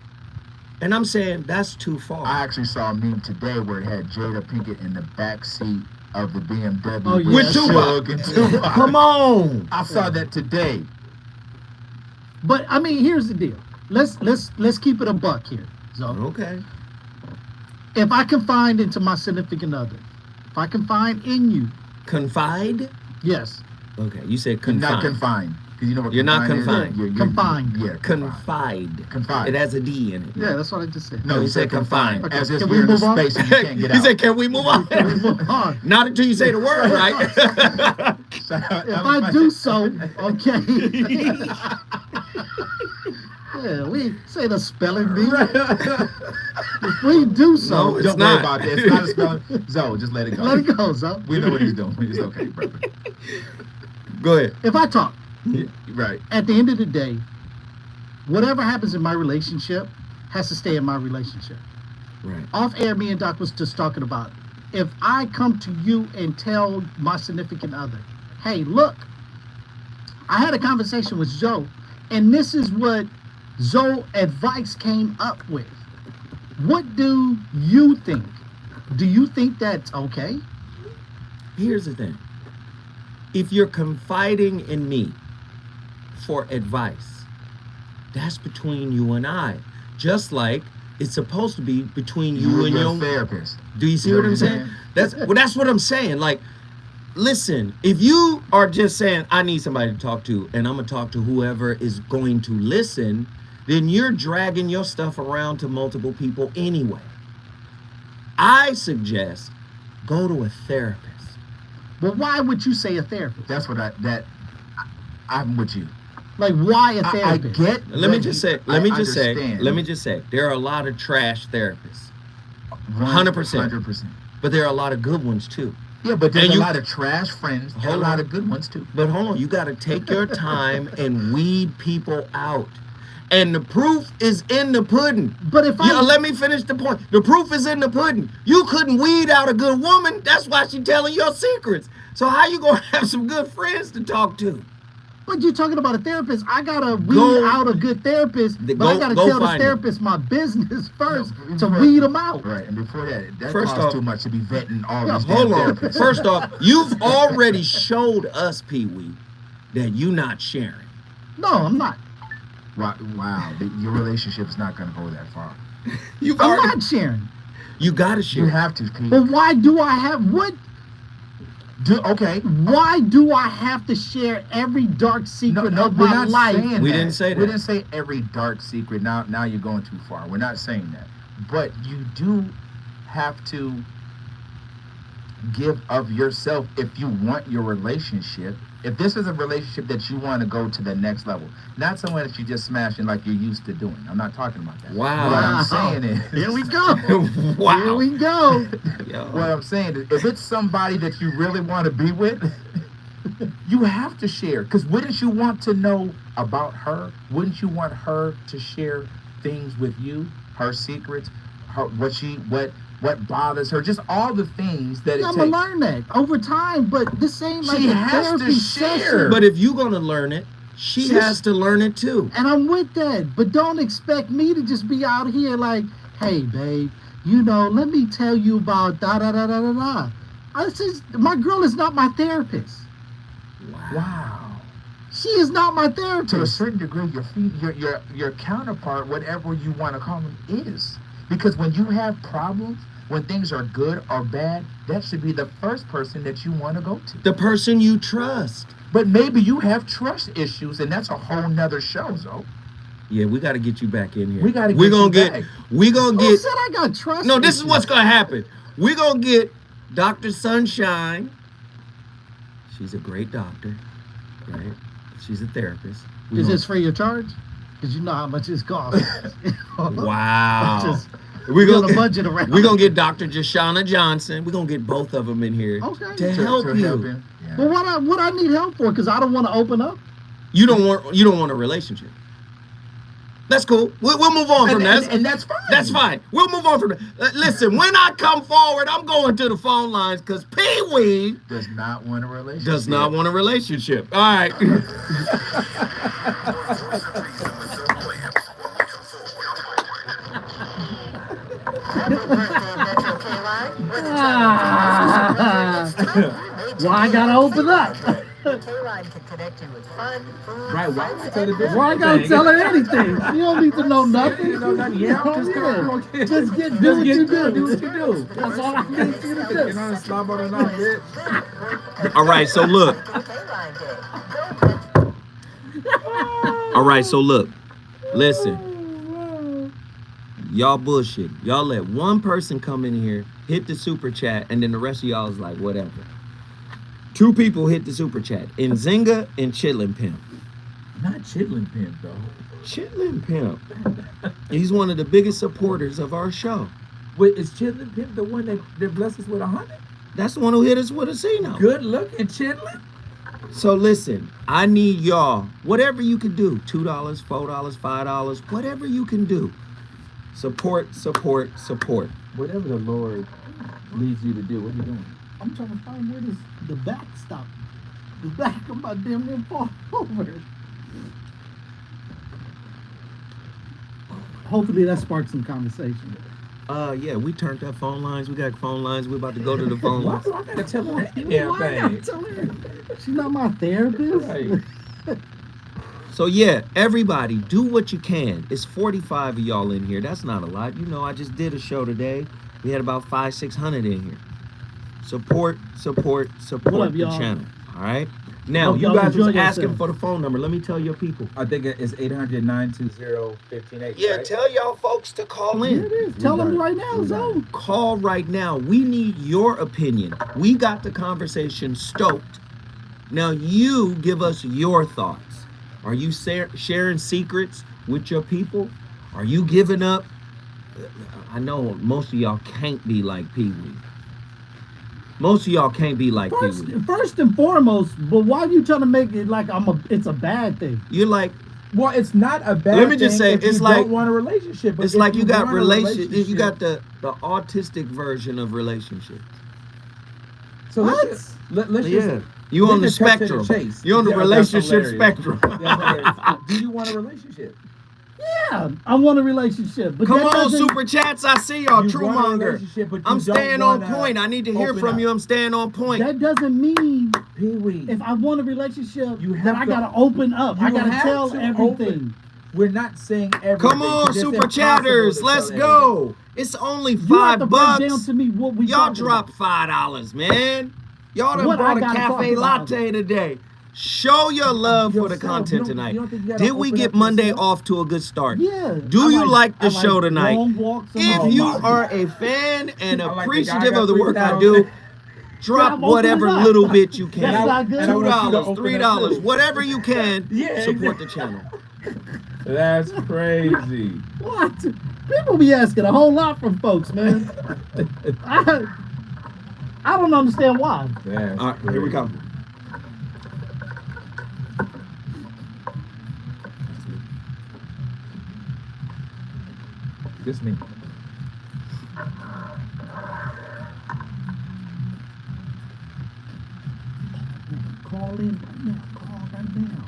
And I'm saying that's too far. I actually saw a meme today where it had Jada Pinkett in the back seat of the BMW Oh, yeah. With Tupac. Suge and Tupac. Come on. I saw that today. But I mean, here's the deal. Let's keep it a buck here. So Okay. if I confide into my significant other, if I confide in you, Confide? yes, Okay, you said You're confine. not confined. Because you know what You're not confined is? confined. Confined. Yeah, Confide. Confide. It has a D in it. yeah, that's what I just said. No, You you said said confined. Okay, As if can we you're in a move on? space and you can't get He out. said, can we move on? Can we move on? Not until you say the word, right? If I do so, okay. Yeah, we say the spelling bee. If we do so, No, it's Don't not. worry about that. It's not a spelling. Zoe, just let it go. let it go, so. We know what he's doing. It's okay, brother. Go ahead. If I talk, Right. at the end of the day, whatever happens in my relationship has to stay in my relationship. Right. Off air, me and Doc was just talking about, if I come to you and tell my significant other, hey, look, I had a conversation with Zoe, and this is what Zoe advice came up with. What do you think? Do you think that's okay? Here's the thing. If you're confiding in me for advice, that's between you and I. Just like it's supposed to be between you and your therapist. Do you see what I'm saying? That's what I'm saying. Like, listen, if you are just saying, I need somebody to talk to, and I'm gonna talk to whoever is going to listen, then you're dragging your stuff around to multiple people anyway. I suggest go to a therapist. But why would you say a therapist? That's what I'm with you. Like, why a I therapist? get. Let me just say, let me understand. just say, there are a lot of trash therapists, 100%. 100%. but there are a lot of good ones too. Yeah, but there's And a you- lot of trash friends. There are a Hold lot on. of good ones too. But hold on, you got to take your time and weed people out. And the proof is in the pudding. But if I Let me finish the point. The proof is in the pudding. You couldn't weed out a good woman. That's why she telling your secrets. So how you gonna have some good friends to talk to? But you're talking about a therapist. I gotta weed Go- out a good therapist, The- but I go- gotta go tell this find it. therapist my business first No, to right. weed them out. Right, and before that First costs off- too much to be vetting all Yeah, these Hold damn on. therapists. First off, you've already showed us, Pee-wee, that you not sharing. No, I'm not. Wow, your relationship is not going to go that far. You've I'm already. not sharing. You gotta share. You have to, Pete. But why do I have what? Okay. Why do I have to share every dark secret No, of we're my not life? saying We that. didn't say that. We didn't say every dark secret. Now you're going too far. We're not saying that. But you do have to give of yourself if you want your relationship. If this is a relationship that you want to go to the next level, not someone that you just smashing like you're used to doing. I'm not talking about that. Wow. What I'm saying is, Here we go. Here Wow. we go. Yo. what I'm saying is, if it's somebody that you really want to be with, you have to share. Because wouldn't you want to know about her? Wouldn't you want her to share things with you? Her secrets, what bothers her, just all the things that it I'm takes. gonna learn that over time, but this ain't like She a has to therapy share. session. But if you're gonna learn it, she She's- has to learn it too. And I'm with that. But don't expect me to just be out here like, hey, babe, let me tell you about da da da da da da. My girl is not my therapist. Wow. She is not my To a therapist. certain degree, your counterpart, whatever you want to call them, is. Because when you have problems, when things are good or bad, that should be the first person that you want to go to. The person you trust. But maybe you have trust issues, and that's a whole nother show, Zo. Yeah, we got to get you back in here. We gotta We're get gonna you get. back. We gonna Who get. said I got trust? No, this is issues? what's gonna happen. We're gonna get Dr. Sunshine. She's a great doctor, right? She's a therapist. We Is gonna- this free of charge? Because you know how much this costs. Wow. Just We're build a gonna budget around. We're gonna get Dr. Jashana Johnson. We're gonna get both of them in here Okay. to help you. him. Yeah. Well, what I need help for? Because I don't want to open up. You don't want a relationship. That's cool. We'll move on from that. And that's fine. That's fine. We'll move on from that. Listen, when I come forward, I'm going to the phone lines because Pee Wee Does not want a relationship. does not want a relationship. All right. Voice of reason with Sir Williams when we come forward. Why I gotta open up? K-Line can connect you with fun, food, Right, why friends, would I tell the and difference? Why I gotta tell her anything? You don't need to know nothing. You know nothing. Yeah, just Yeah. come on, kid. Just do what Just you get do. good, do what you do. That's all I need you to You do. know, slob on and off, bitch. All right. So look. K-Line Day. Go All right. So look. Listen. Y'all bullshit. Y'all let one person come in here, hit the super chat, and then the rest of y'all is like, whatever. 2 people hit the super chat. Nzinga and Chitlin Pimp. Not chitlin pimp though. Chitlin Pimp. He's one of the biggest supporters of our show. Wait, is chitlin pimp the one that blessed us with 100? That's the one who hit us with a C note. Good looking chitlin. So listen, I need y'all, whatever you can do, $2, $4, $5, whatever you can do. Support, support, support. Whatever the Lord leads you to do, what are you doing? I'm trying to find where the back stop. The back of my damn near fall over. Hopefully that sparks some conversation. Yeah, we turned up phone lines. We got phone lines. We're about to go to the phone Why lines. do I gotta tell her that Why I damn gotta thing? tell her? She's not my therapist. Right. So yeah, everybody, do what you can. It's 45 of y'all in here. That's not a lot. You know, I just did a show today. We had about 500-600 in here. Support, support, support What up, the y'all? channel. All right. Now Hope you y'all guys was enjoy asking yourself. for the phone number. Let me tell your people. I think it's 800-920-1580. Yeah, right? tell y'all folks to call Here in. it is. Tell them got right it. now, We got Zo. Call right now. We need your opinion. We got the conversation stoked. Now you give us your thoughts. Are you sharing secrets with your people? Are you giving up? I know most of y'all can't be like Pee Wee. Most of y'all can't be like Pee Wee. First and foremost, but why are you trying to make it like it's a bad thing? You're like, Well, it's not a bad Let me just thing say, if it's you like- don't want a relationship. But it's if like you got want a relationship. You got the autistic version of relationship. So let's just Yeah. You on the let's just cut to spectrum. chase. You're on the Yeah, that's relationship hilarious. spectrum. Yeah, do you want a relationship? Yeah, I want a relationship. But Come that on, doesn't- super chats. I see y'all. You True want a monger. relationship, but you I'm don't staying on wanna point. I need to hear open from up. you. I'm staying on point. That doesn't mean Pee-wee. if I want a relationship You that have I to- gotta open up. I you gotta have tell to everything. open. We're not saying everything. Come on, 'cause it's super impossible chatters. to Let's tell go. It's only You have to break down $5. to me what we Y'all talking drop about. $5, man. Y'all done What bought I a gotta cafe talk about. latte today. Show your love for the Yourself. content You don't tonight. think you gotta Did we open get up Monday yourself? off to a good start? Yeah. Do I you like the I show tonight? long walks and If all you that. are a fan and I like the guy appreciative got of the work I 3,000. do, drop I'm whatever opening up. little bit you can. That's not good. And I want you to $2, open $3, up too. whatever you can. Yeah, Support the channel. That's crazy. What? People be asking a whole lot from folks, man. I don't understand why. That's All right, here we crazy. come. Just me. Call in right now. Call right now.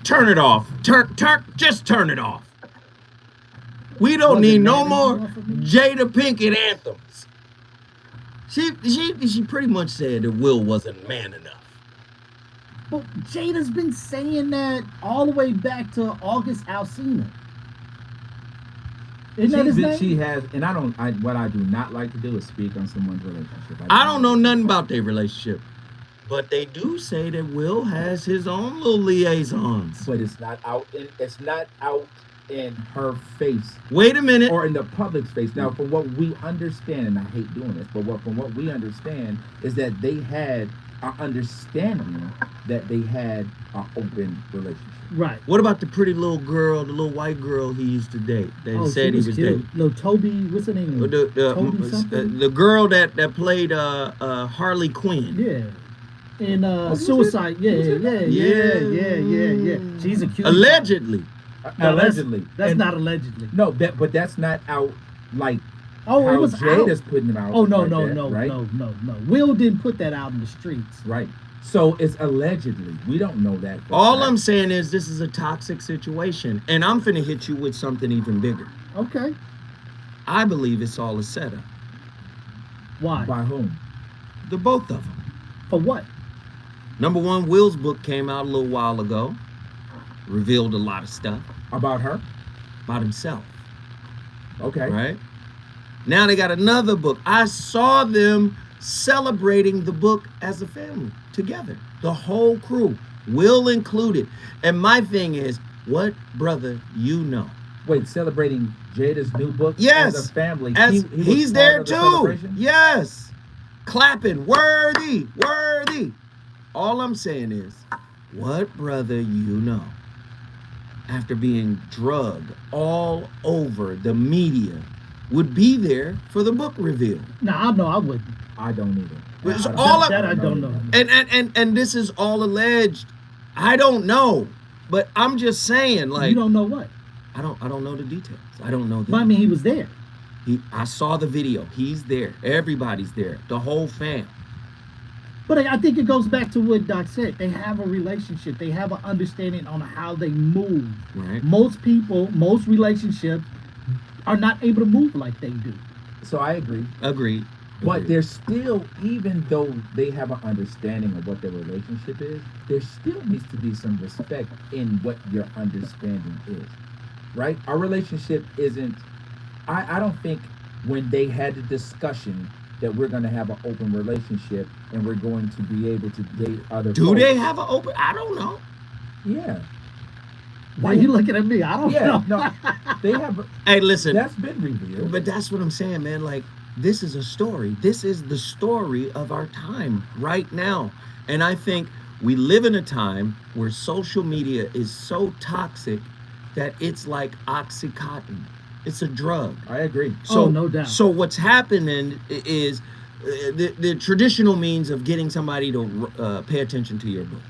Turn it off. Just turn it off. We don't Was it need no Maddie more enough for me? Jada Pinkett anthems. She pretty much said that Will wasn't man enough. But Jada's been saying that all the way back to August Alsina. Isn't that his name? She has, and what I do not like to do is speak on someone's relationship. I don't know nothing about their relationship, but they do say that Will has his own little liaisons. But it's not out in her face. Wait a minute. Or in the public's face. Now, from what we understand, and I hate doing this, but from what we understand is that they had an understanding that they had an open relationship. Right. What about the pretty little girl, the little white girl he used to date? That said he was dating. Little Toby, what's her name? Toby something? The girl that played Harley Quinn. Yeah. In Suicide. Yeah. She's a cute. Allegedly. No, Allegedly. That's not allegedly. No, but that's not out like how it was Jada's putting them out. Oh no, like no, that, no, right? no. Will didn't put that out in the streets. Right. So it's allegedly. We don't know that. All I'm saying is this is a toxic situation, and I'm finna hit you with something even bigger. Okay. I believe it's all a setup. Why? By whom? The both of them. For what? Number one, Will's book came out a little while ago. Revealed a lot of stuff. About her? About himself. Okay. Right? Now they got another book. I saw them celebrating the book as a family together. The whole crew, Will included. And my thing is, what brother you know? Wait, celebrating Jada's new book Yes. as a family. As he was he's part there of the too. celebration? Yes. Clapping. Worthy. All I'm saying is, what brother you know, after being drugged all over the media, would be there for the book reveal? Nah, I know I wouldn't. I don't either. It's I all I don't know. And this is all alleged. I don't know, but I'm just saying, like, You don't know what? I don't know the details. I don't know. But I mean, he was there. I saw the video. He's there. Everybody's there. The whole fam. But I think it goes back to what Doc said. They have a relationship. They have an understanding on how they move. Right. Most people, most relationships are not able to move like they do. So I agree. Agreed. But there's still, even though they have an understanding of what their relationship is, there still needs to be some respect in what your understanding is, right? Our relationship isn't, I don't think when they had the discussion that we're going to have an open relationship and we're going to be able to date other Do folks. they have an open? I don't know. Yeah. Why are you looking at me? I don't know. No, they have. Hey, listen. That's been revealed. But that's what I'm saying, man. Like, this is a story. This is the story of our time right now. And I think we live in a time where social media is so toxic that it's like Oxycontin. It's a drug. I agree. So, no doubt. So what's happening is the traditional means of getting somebody to pay attention to your book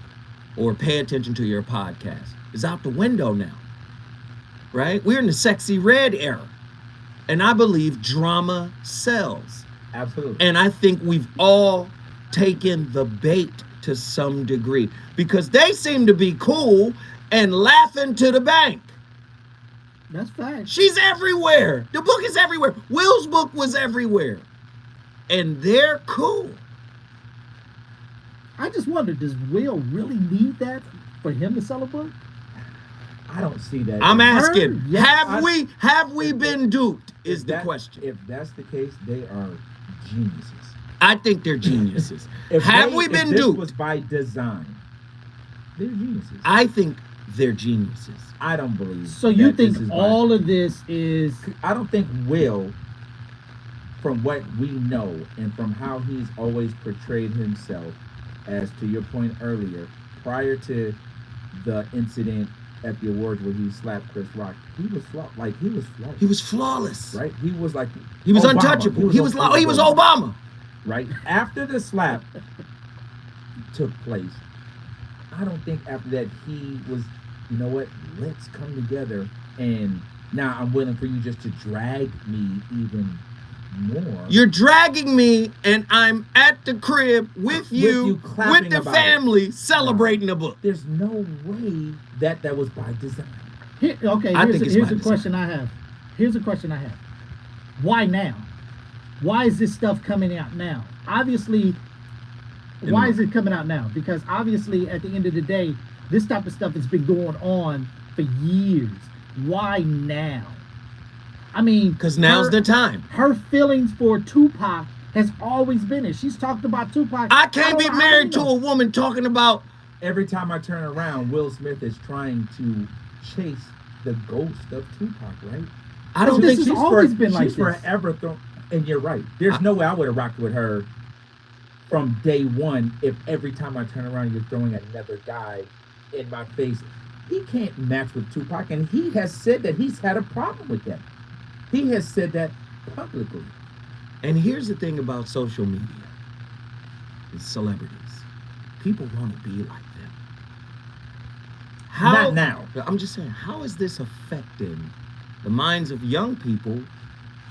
or pay attention to your podcast is out the window now, right? We're in the sexy red era. And I believe drama sells. Absolutely. And I think we've all taken the bait to some degree because they seem to be cool and laughing to the bank. That's fact. She's everywhere. The book is everywhere. Will's book was everywhere. And they're cool. I just wonder, does Will really need that for him to sell a book? I don't see that. I'm asking, Yes. have we been duped is the question. If that's the case, they are geniuses. I think they're geniuses. If we been this duped? was by design, they're geniuses. I think they're geniuses. I don't believe. So you that this think is all of this is... I don't think Will, from what we know and from how he's always portrayed himself, as to your point earlier, prior to the incident at the awards where he slapped Chris Rock, he was flawless. He was flawless. Right? He was like He was Obama. untouchable. He was Obama. Right? After the slap took place, I don't think after that he was, you know what, let's come together and now I'm willing for you just to drag me even more. You're dragging me and I'm at the crib with you clapping with the about family celebrating the book. There's no way that was by design. I think it's Here's by a question I have. Here's a question I have. Why now? Why is this stuff coming out now? Obviously, Why is it coming out now? Because obviously, at the end of the day, this type of stuff has been going on for years. Why now? I mean, Because now's the time. Her feelings for Tupac has always been it. She's talked about Tupac. I can't be married to a woman talking about. Every time I turn around, Will Smith is trying to chase the ghost of Tupac, right? I don't This think has always been like she's this. forever thrown. And you're right. There's no way I would have rocked with her from day one if every time I turn around you're throwing another guy in my face. He can't match with Tupac, and he has said that he's had a problem with that. He has said that publicly. And here's the thing about social media and celebrities. People want to be like them. How, Not now. I'm just saying, how is this affecting the minds of young people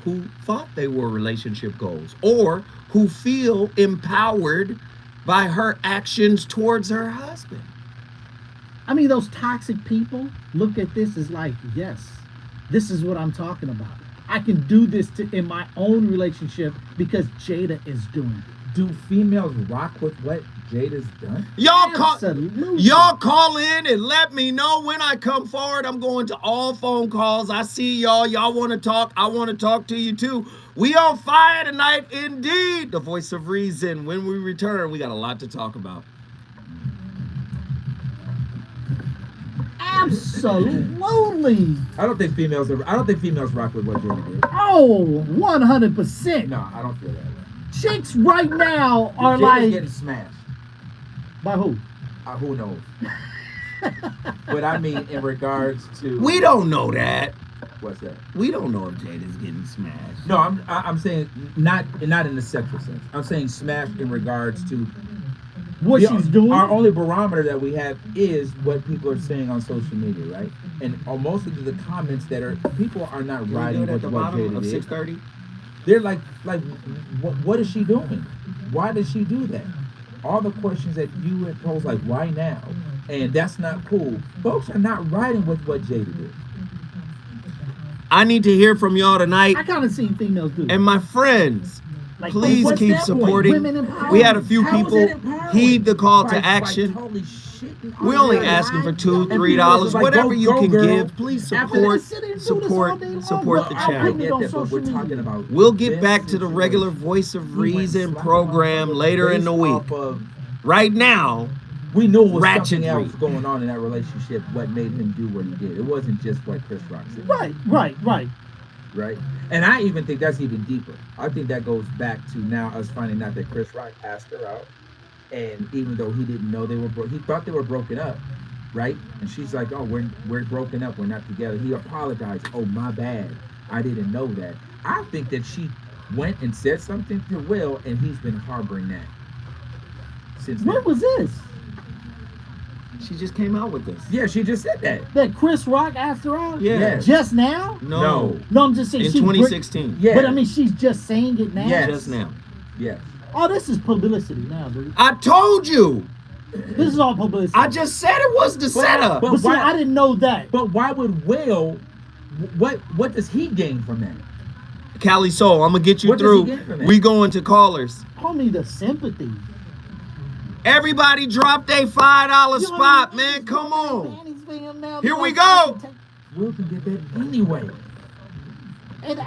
who thought they were relationship goals or who feel empowered by her actions towards her husband? I mean, those toxic people look at this as like, yes, this is what I'm talking about. I can do this in my own relationship because Jada is doing it. Do females rock with what Jada's done? Absolutely. Y'all call in and let me know when I come forward. I'm going to all phone calls. I see y'all. Y'all want to talk. I want to talk to you too. We on fire tonight, indeed. The voice of reason. When we return, we got a lot to talk about. Absolutely. I don't think females rock with what Jada did. Oh, 100%. No, I don't feel that way. Chicks right now are Jada's like, getting smashed. by who? Who knows? But I mean, in regards to We don't know that. what's that? We don't know if Jada's getting smashed. No, I'm saying not in the sexual sense. I'm saying smashed in regards to What she's doing? Our only barometer that we have is what people are saying on social media, right? And most of the comments that are people are not riding with what Jada of did. 630. They're like what is she doing? Why did she do that? All the questions that you had posed, like why now? And that's not cool. Folks are not riding with what Jada did. I need to hear from y'all tonight. I kind of seen females do. And my friends, Like, please what's keep that point? supporting. Women empowerment. We had a few How is people it empowering? heed the call to By action. totally shitting We're on only her. asking for $2, And $3, people is like, whatever go, you go, can girl. give. Please After support, this, sit and do this all support, day long. support the Well, I channel. get that, but social we're talking media. about. We'll get this back to the regular situation. voice of He went reason slapping program motherfuckers later in the based week. off of- Right now, we knew it was something Ratchetry. else going on in that relationship. What made him do what he did? It wasn't just what Chris Rock said. Right. And I even think that's even deeper. I think that goes back to now us finding out that Chris Rock asked her out, and even though he didn't know they were he thought they were broken up, right? And she's like, "Oh, we're broken up. We're not together." He apologized. "Oh, my bad. I didn't know that." I think that she went and said something to Will, and he's been harboring that since When then. was this? she just came out with this. Yeah, she just said that. That Chris Rock asked her out? Yeah. Yes. Just now? No. No, I'm just saying. In she 2016. Yeah. But I mean, she's just saying it now? Yes. Just now. Yes. Oh, this is publicity now, dude. I told you. This is all publicity. I just said it was the setup. but But see, why- I didn't know that. But why would Will? What does he gain from that? Cali Soul, I'm gonna get you What does through. he get from that? We going to callers. Homie, the sympathy. Everybody drop their $5 You know spot, what I mean? man. Come on. Panties for him now. Here They're we like, go. I can take- Will can get that anyway. And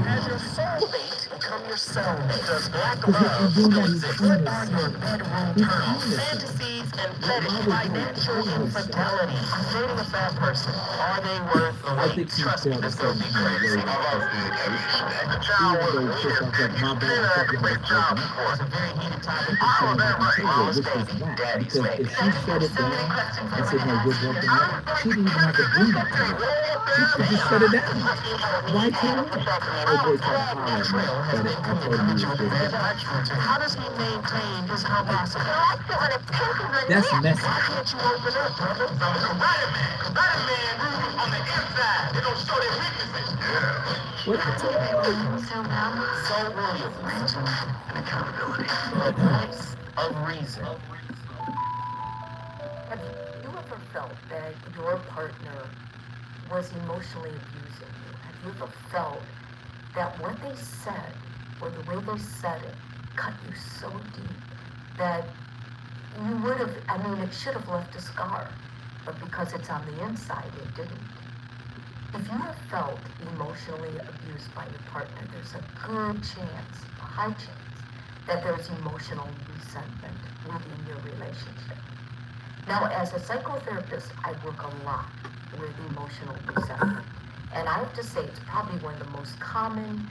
Has your soulmate become your cellmate? Does black Because if love, you're doing that, he's what homeless. are your bedroom He's terms, homeless. fantasies, and fetish, financial infidelity? Dating a fat person, are they worth the I wait? think she Trust me, felt a this will certain be kind of way crazy. about us being The Even child was though Chris Rock said, "My bad, I thought you were broken up." It's a very heated topic. I think she was consider which was whack. Because if she shut it down and said, "No, we're broken up," she didn't even have to bring that to her. She could just shut it down. Why tell her? Oh boy, tried to holler at me, but I told him he was just that. How does he maintain his capacity? That's messy. Why can't you open up, brother? I'm a combative man. Combative man on the inside. They don't show their weaknesses. What I told her? So William, reason and accountability. The voice of reason. Have you ever felt that your partner was emotionally abusing you? Have you ever felt that what they said or the way they said it cut you so deep that you would have, I mean, it should have left a scar, but because it's on the inside, it didn't. If you have felt emotionally abused by your partner, there's a good chance, a high chance, that there's emotional resentment within your relationship. Now, as a psychotherapist, I work a lot with emotional resentment. And I have to say, it's probably one of the most common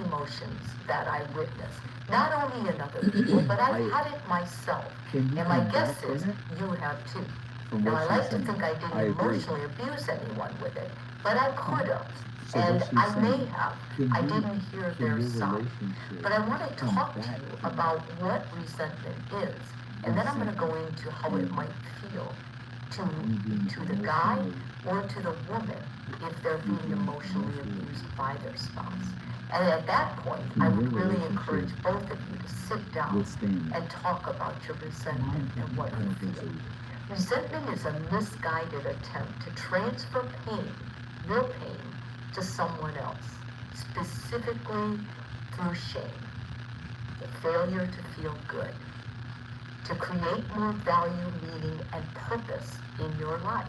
emotions that I witness. Not only in other people, but I've had it myself. And my guess is you have too. Now, I like to think I didn't emotionally abuse anyone with it, but I could have. And I may have. I didn't hear their side. But I want to talk to you about what resentment is. And then I'm going to go into how it might feel to the guy or to the woman if they're being emotionally abused by their spouse. And at that point, I would really encourage both of you to sit down and talk about your resentment and what you feel. Resentment is a misguided attempt to transfer pain, your pain, to someone else, specifically through shame, the failure to feel good, to create more value, meaning, and purpose in your life.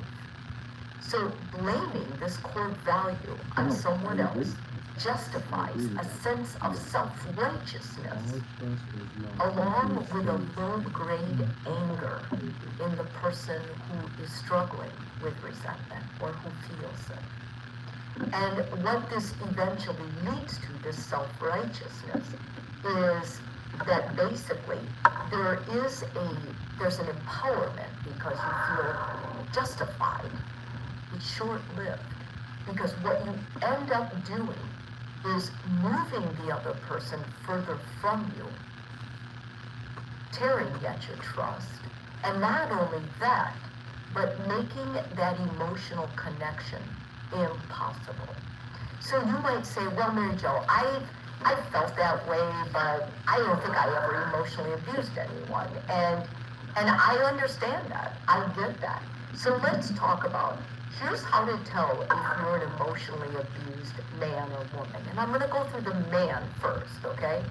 So blaming this core value on someone else justifies a sense of self-righteousness, along with a low-grade anger in the person who is struggling with resentment or who feels it. And what this eventually leads to, this self-righteousness, is that basically there's an empowerment because you feel justified. It's short-lived because what you end up doing is moving the other person further from you, tearing at your trust, and not only that, but making that emotional connection impossible. So you might say, well, Mary Jo, I felt that way, but I don't think I ever emotionally abused anyone. And I understand that. I get that. So let's talk about, here's how to tell if you're an emotionally abused man or woman. And I'm going to go through the man first, okay?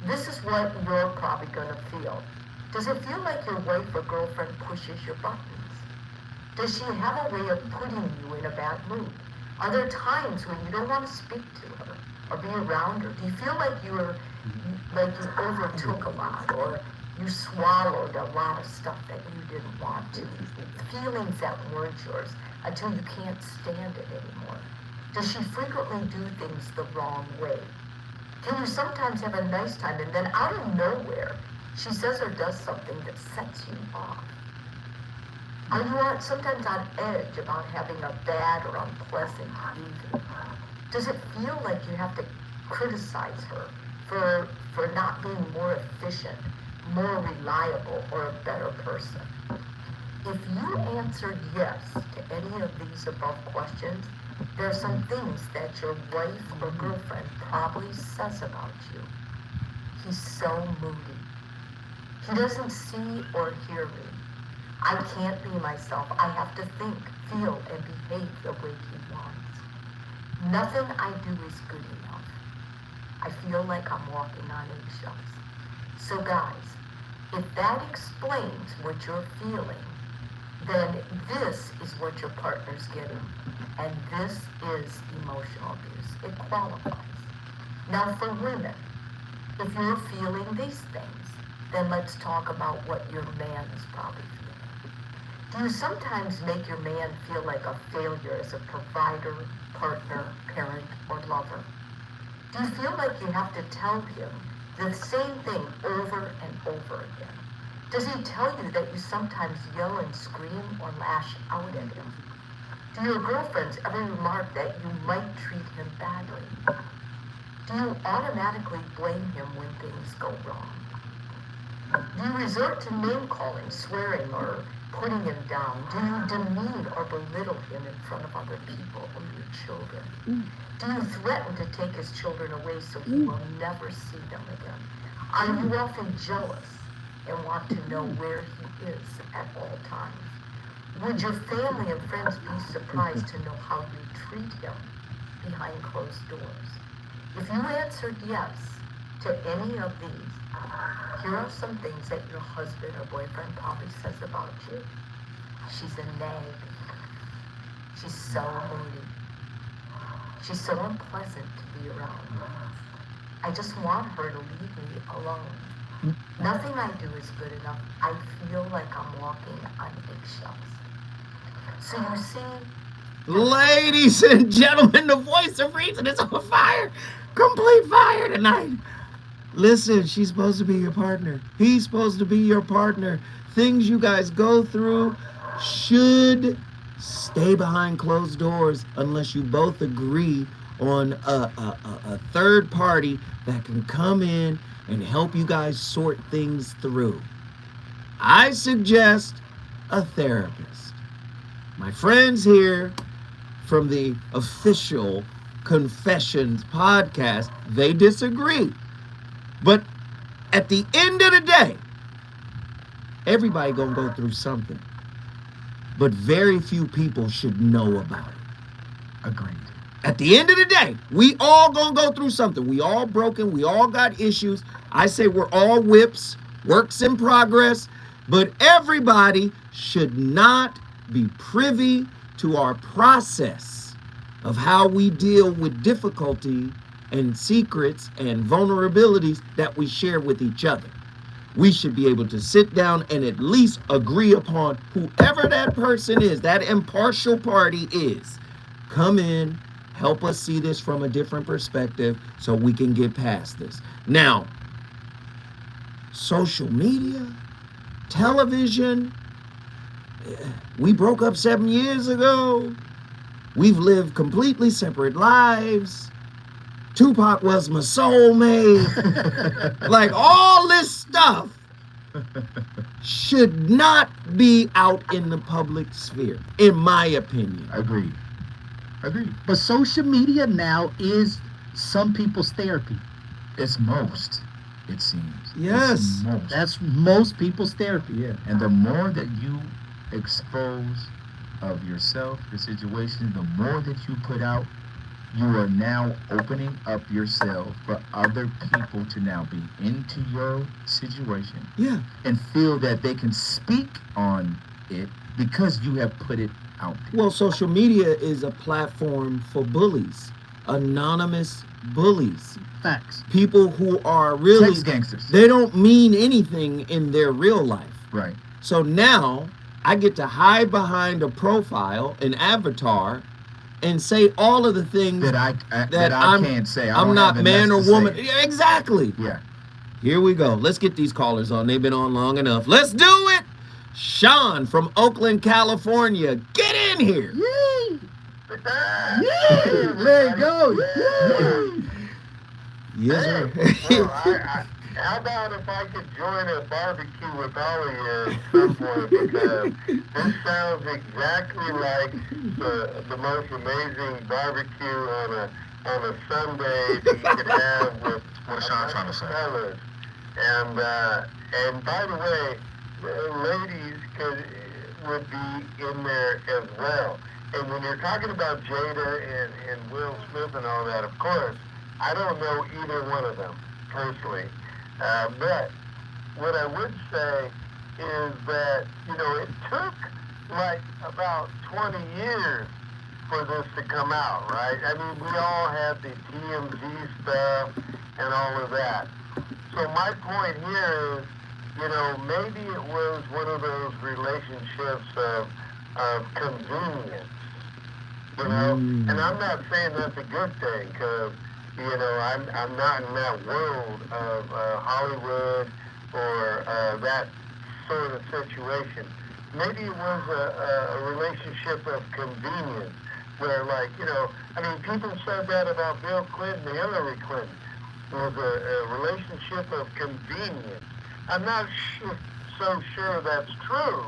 This is what you're probably going to feel. Does it feel like your wife or girlfriend pushes your buttons? Does she have a way of putting you in a bad mood? Are there times when you don't want to speak to her or be around her? Do you feel like you overtook a lot, or you swallowed a lot of stuff that you didn't want to? Feelings that weren't yours until you can't stand it anymore. Does she frequently do things the wrong way? Can you sometimes have a nice time and then out of nowhere, she says or does something that sets you off? Are you sometimes on edge about having a bad or unpleasant evening? Does it feel like you have to criticize her for not being more efficient, more reliable, or a better person? If you answered yes to any of these above questions, there are some things that your wife or girlfriend probably says about you. He's so moody. He doesn't see or hear me. I can't be myself. I have to think, feel, and behave the way he wants. Nothing I do is good enough. I feel like I'm walking on eggshells. So guys, if that explains what you're feeling, then this is what your partner's getting. And this is emotional abuse. It qualifies. Now for women, if you're feeling these things, then let's talk about what your man is probably feeling. Do you sometimes make your man feel like a failure as a provider, partner, parent, or lover? Do you feel like you have to tell him the same thing over and over again? Does he tell you that you sometimes yell and scream or lash out at him? Do your girlfriends ever remark that you might treat him badly? Do you automatically blame him when things go wrong? Do you resort to name-calling, swearing, or putting him down? Do you demean or belittle him in front of other people or your children? Do you threaten to take his children away so he will never see them again? Are you often jealous and want to know where he is at all times? Would your family and friends be surprised to know how you treat him behind closed doors? If you answered yes to any of these, here are some things that your husband or boyfriend probably says about you. She's a nag. She's so moody. She's so unpleasant to be around. I just want her to leave me alone. Nothing I do is good enough. I feel like I'm walking on eggshells. So you see, Ladies and gentlemen, the voice of reason is on fire. Complete fire tonight. Listen, she's supposed to be your partner. He's supposed to be your partner. Things you guys go through should stay behind closed doors unless you both agree on a third party that can come in and help you guys sort things through. I suggest a therapist. My friends here from the official Confessions podcast, they disagree. But at the end of the day, everybody gonna go through something. But very few people should know about it. Agreed. At the end of the day, we all gonna go through something. We all broken. We all got issues. I say we're all whips, works in progress. But everybody should not be privy to our process of how we deal with difficulty and secrets and vulnerabilities that we share with each other. We should be able to sit down and at least agree upon whoever that person is, that impartial party is. Come in, help us see this from a different perspective so we can get past this. Now, social media, television, we broke up 7 years ago. We've lived completely separate lives. Tupac was my soulmate. Like all this stuff should not be out in the public sphere, in my opinion. Agreed. Agreed. But social media now is some people's therapy. It's most, it seems. Yes. It's most. That's most people's therapy. Yeah. And the more that you expose of yourself, your situation, the more that you put out, you are now opening up yourself for other people to now be into your situation. Yeah. And feel that they can speak on it because you have put it out there. Well, social media is a platform for bullies, anonymous bullies. Facts. People who are really, Sex gangsters. they don't mean anything in their real life. Right. So now I get to hide behind a profile, an avatar, and say all of the things That I can't say. I I'm don't not have man or enough to woman. say. Yeah, exactly. Yeah. Here we go. Let's get these callers on. They've been on long enough. Let's do it. Sean from Oakland, California. Get in here. Yay! There you go. Yes, sir. How about if I could join a barbecue with all of you at some point? Because this sounds exactly like the most amazing barbecue on a Sunday that you could have with What is Sean trying to say? fellas. And by the way, ladies would be in there as well. And when you're talking about Jada and Will Smith and all that, of course, I don't know either one of them personally. But what I would say is that, it took like about 20 years for this to come out, right? I mean, we all had the TMZ stuff and all of that. So my point here is, maybe it was one of those relationships of convenience, And I'm not saying that's a good thing, because I'm not in that world of Hollywood or that sort of situation. Maybe it was a relationship of convenience where, people said that about Bill Clinton and Hillary Clinton. It was a relationship of convenience. I'm not so sure that's true,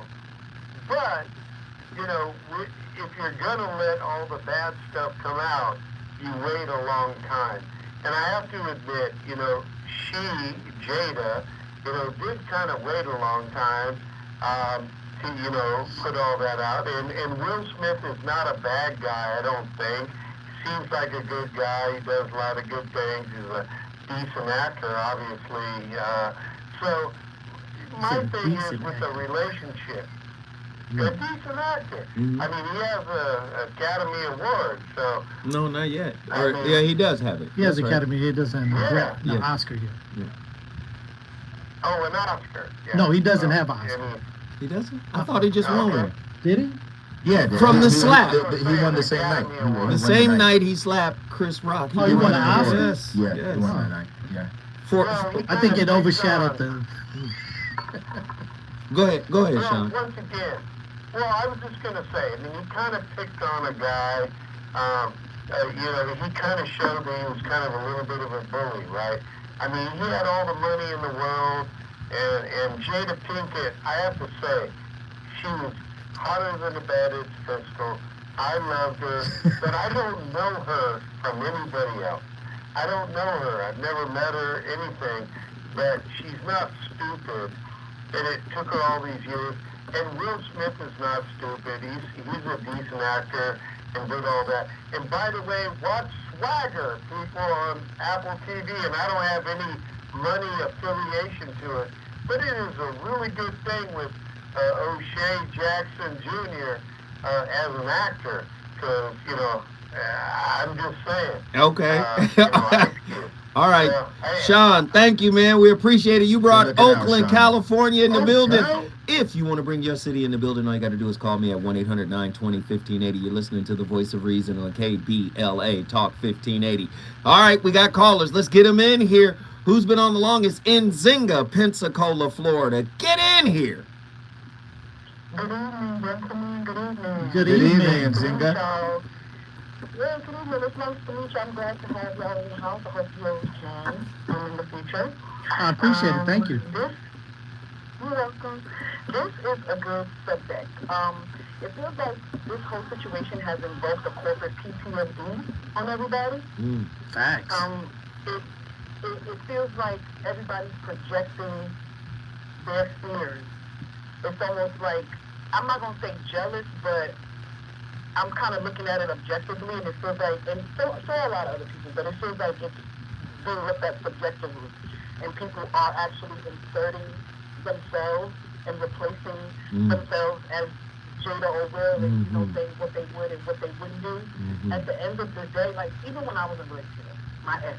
but, if you're going to let all the bad stuff come out, you wait a long time. And I have to admit, she, Jada, did kind of wait a long time to, put all that out. And Will Smith is not a bad guy, I don't think. Seems like a good guy. He does a lot of good things. He's a decent actor, obviously. So my Said a thing is decent with the actor. relationship. A Yeah. decent actor. Mhm. I mean, he has a Academy Award, so No, not yet. I Or mean- yeah, he does have it. He has That's right. Academy. He doesn't have no, Yeah. no Yeah. Oscar yet. oh, an Oscar. Yeah. No, he doesn't Oh, have Oscar. I mean, He doesn't. I thought he just won Okay. one. Did he? Yeah, From the he- slap. He won the same night. He won The same night he slapped Chris Rock. Oh, he won an Oscar? Yes. Yeah, Yes. he won that night. Yeah. For, well, he I think kinda it overshadowed takes on- the. go ahead, Well, Sean. once again, I was just going to say, I mean, he kind of picked on a guy, he kind of showed that he was kind of a little bit of a bully, right? I mean, he had all the money in the world, and Jada Pinkett, I have to say, she was hotter than a bandit's pistol. I loved her, but I don't know her from anybody else. I don't know her. I've never met her, anything, but she's not stupid. And it took her all these years. And Will Smith is not stupid. He's a decent actor and did all that. And by the way, watch Swagger, people, on Apple TV. And I don't have any money affiliation to it. But it is a really good thing with O'Shea Jackson Jr. As an actor. Because, I'm just saying. Okay. Ice Cube. All right. Yeah, hey, Sean, thank you, man. We appreciate it. You brought Good looking out, Oakland, Sean. California in the Okay. building. If you want to bring your city in the building, all you got to do is call me at 1-800-920-1580. You're listening to the Voice of Reason on KBLA Talk 1580. All right, we got callers. Let's get them in here. Who's been on the longest? In Zinga, Pensacola, Florida. Get in here. Good evening, gentlemen. Good evening. Good Good evening. evening, Zinga. Well, good evening. It's nice to meet you. I'm glad to have y'all in the house. I hope you can in the future. I appreciate it. Thank you. You're welcome. This is a good subject. It feels like this whole situation has invoked a corporate PTSD on everybody. Facts. It feels like everybody's projecting their fears. It's almost like, I'm not going to say jealous, but I'm kind of looking at it objectively, and it feels like, and so a lot of other people, but it feels like it's being looked at subjectively, and people are actually inserting themselves and replacing themselves as Jada or Will, and saying what they would and what they wouldn't do. At the end of the day, like, even when I was in a relationship, my ex,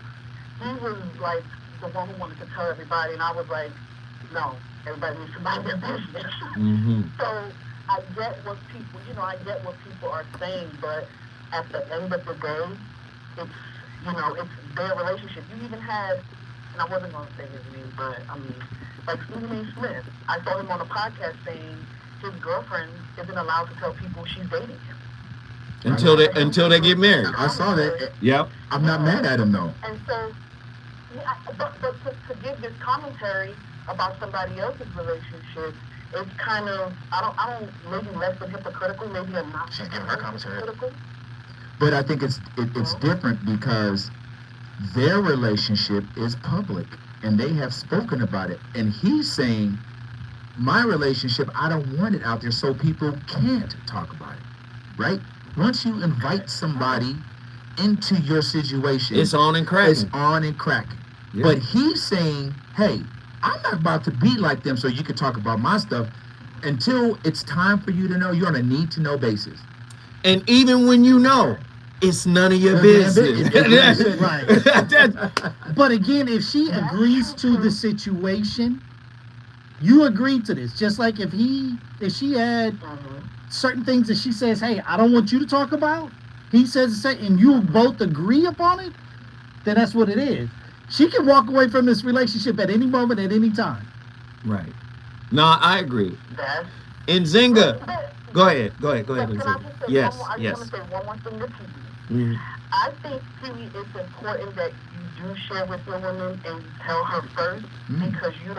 he was like the one who wanted to tell everybody, and I was like, no, everybody needs to mind their business. So I get what people, I get what people are saying, but at the end of the day, it's, it's their relationship. You even had, and I wasn't going to say his name, but I mean, like Stephen A. Smith, I saw him on a podcast saying his girlfriend isn't allowed to tell people she's dating him. Until they get married. I saw that. Yep. I'm not mad at him though. And so, but to give this commentary about somebody else's relationship, it's kind of, I don't maybe less than hypocritical, maybe I'm not. She's giving her commentary. Hypocritical. But I think it's different because their relationship is public and they have spoken about it. And he's saying, my relationship, I don't want it out there so people can't talk about it, right? Once you invite somebody into your situation, It's on and cracking. it's on and cracking. Yeah. But he's saying, hey, I'm not about to be like them so you can talk about my stuff until it's time for you to know. You're on a need-to-know basis. And even when you know, it's none of your business. Right. But again, if she agrees to the situation, you agree to this. Just like if she had certain things that she says, hey, I don't want you to talk about, he says the same, and you both agree upon it, then that's what it is. She can walk away from this relationship at any moment, at any time. Right. No, I agree. That's, In Zinga, go ahead. Can I Zinga. just say Yes, one more, I yes. just want to say one more thing to TV. Mhm. I think, TV, it's important that you do share with your woman and you tell her first because you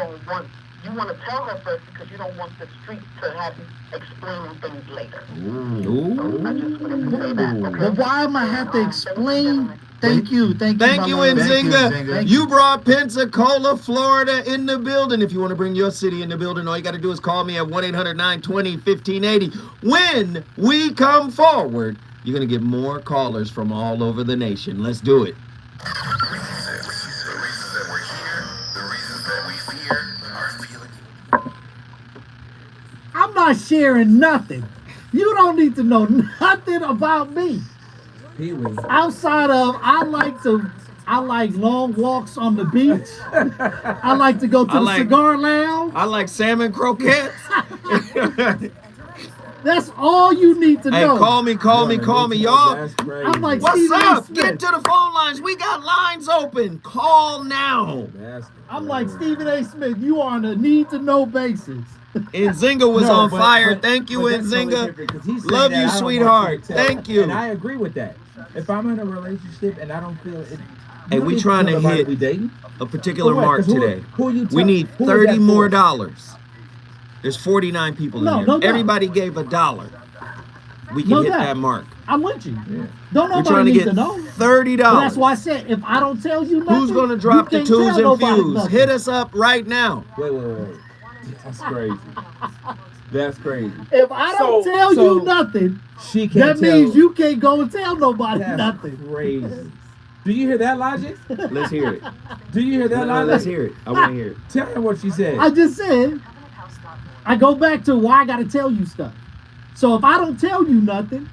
want to tell her first because you don't want the streets to have you explaining things later. Ooh. I just wanted to say that. Okay? But why am I have to explain? Thank you, Thank you, my lord. Nzinga. Nzinga. You brought Pensacola, Florida in the building. If you want to bring your city in the building, all you got to do is call me at 1-800-920-1580. When we come forward, you're going to get more callers from all over the nation. Let's do it. The reason not sharing nothing. You don't need to know nothing about me. Pee Wee. Outside of I like long walks on the beach. I like to go to I the like- cigar lounge. I like salmon croquettes. That's all you need to Hey, know. call me, y'all. That's crazy. I'm like, What's Stephen A. up? Smith. Get to the phone lines. We got lines open. Call now. That's I'm like crazy. Stephen A. Smith. You are on a need to know basis. Nzinga was No, on but- fire. but- Thank you, but that's totally Nzinga. different, 'cause he's saying Love that you, I don't want sweetheart. to tell- Thank you. And I agree with that. If I'm in a relationship and I don't feel it, Hey, you we need trying tell to nobody hit we dating. a particular For what? mark 'Cause who- today. who you We tell- need who is 30 that more for? dollars. There's 49 people No, in here. no doubt. Everybody gave $1. We can No hit doubt. that mark. I'm with you. Yeah. Don't We're nobody trying to need get to know. $30. But that's why I said if I don't tell you nothing, Who's gonna drop you the can't twos tell and nobody fuse? nothing. Hit us up right now. Wait. That's crazy. That's crazy. If I don't tell you nothing, She can't that tell. means you can't go and tell nobody That's nothing. crazy. Do you hear that logic? Let's hear it. Do you hear that No, logic? let's hear it. I want to hear it. Tell him what she said. I just said, I go back to why I got to tell you stuff. So if I don't tell you nothing,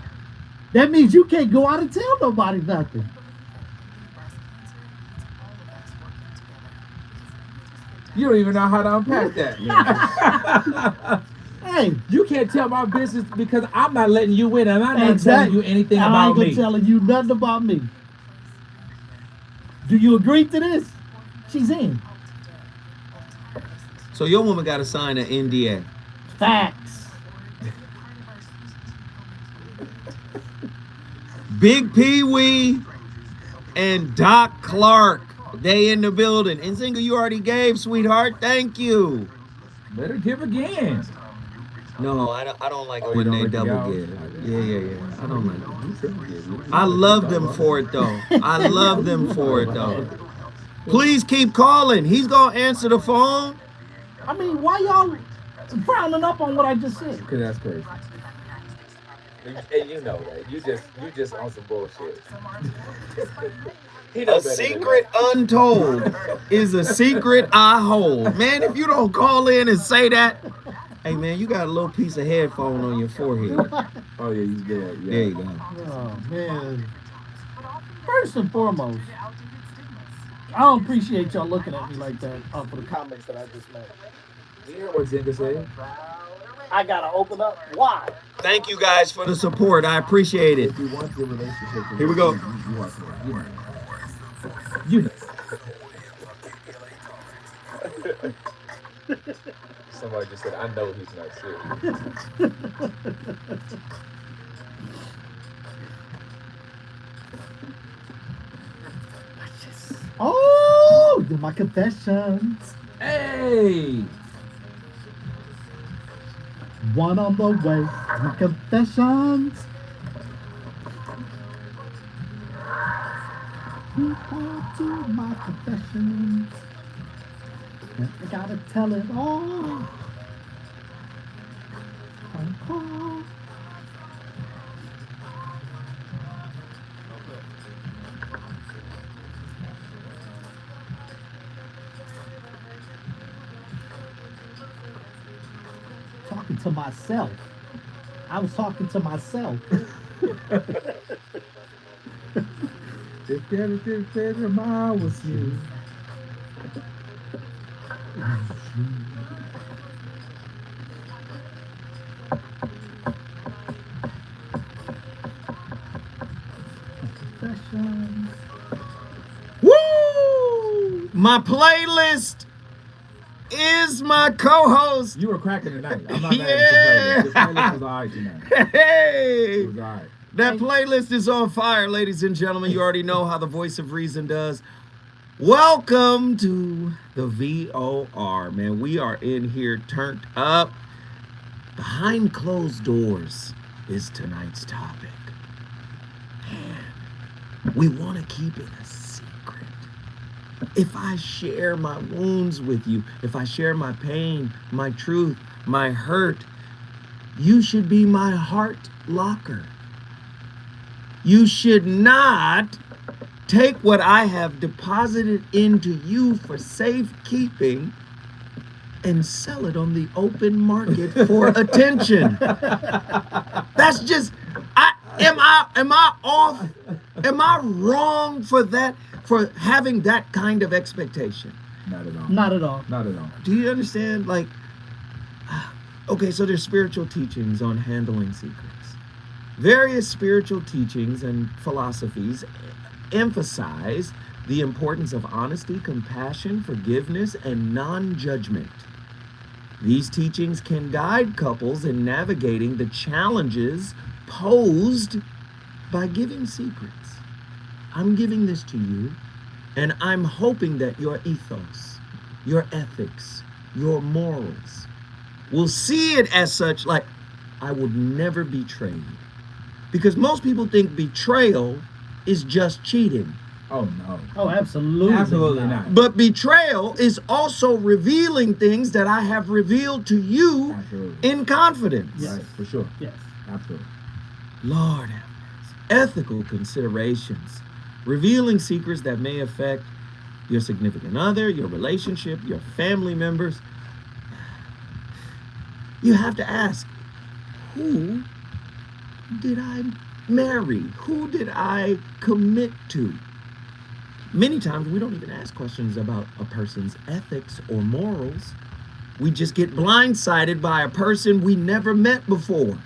that means you can't go out and tell nobody nothing. You don't even know how to unpack that. Hey, You can't tell my business because I'm not letting you in, and I'm not exactly. telling you anything And I about ain't gonna me. telling you nothing about me. Do you agree to this? She's in. So your woman got to sign an NDA. Facts. Big Pee Wee and Doc Clark. They in the building. Nzinga, you already gave, sweetheart. Thank you. Better give again. No, I don't like Oh, it you when don't they like the double gals? give. Yeah. I don't like it. I love them for it though. I love them for it though. Please keep calling. He's gonna answer the phone. I mean, why y'all frowning up on what I just said? Cause that's crazy. And you know that. You just on some bullshit. A secret untold is a secret I hold. Man, if you don't call in and say that, hey man, you got a little piece of headphone on your forehead. Oh yeah, you did. Yeah. There you go. Oh man. First and foremost, I don't appreciate y'all looking at me like that for the comments that I just made. You hear what Zinga said? I gotta open up. Why? Thank you guys for the support. I appreciate it. If you want your relationship to Here we go. work, you want to. You know. Somebody just said, I know he's not serious. Oh, my confessions. Hey. One on the way. My confessions. To my confessions. I gotta tell it all. Call. Talking to myself. I was talking to myself. If everything I was you. Confessions. Woo! My playlist is my co-host. You were cracking tonight. I'm not mad Yeah. at the playlist. The playlist was alright tonight. Hey! It was alright. That playlist is on fire, ladies and gentlemen. You already know how the voice of reason does. Welcome to the VOR, man. We are in here turned up. Behind closed doors is tonight's topic. Man, we want to keep it a secret. If I share my wounds with you, if I share my pain, my truth, my hurt, you should be my heart locker. You should not take what I have deposited into you for safekeeping and sell it on the open market for attention. That's just, am I off? Am I wrong for that, for having that kind of expectation? Not at all. Not at all. Not at all. Do you understand? Like, okay, so there's spiritual teachings on handling secrets. Various spiritual teachings and philosophies emphasize the importance of honesty, compassion, forgiveness, and non-judgment. These teachings can guide couples in navigating the challenges posed by giving secrets. I'm giving this to you, and I'm hoping that your ethos, your ethics, your morals will see it as such, like, I would never betray you. Because most people think betrayal is just cheating. Oh no. Oh, absolutely. Absolutely not. But betrayal is also revealing things that I have revealed to you Absolutely. in confidence. Yes. Right, for sure. Yes. Absolutely. Lord have mercy. Ethical considerations, revealing secrets that may affect your significant other, your relationship, your family members. You have to ask, who did I marry? Who did I commit to? Many times we don't even ask questions about a person's ethics or morals. We just get blindsided by a person we never met before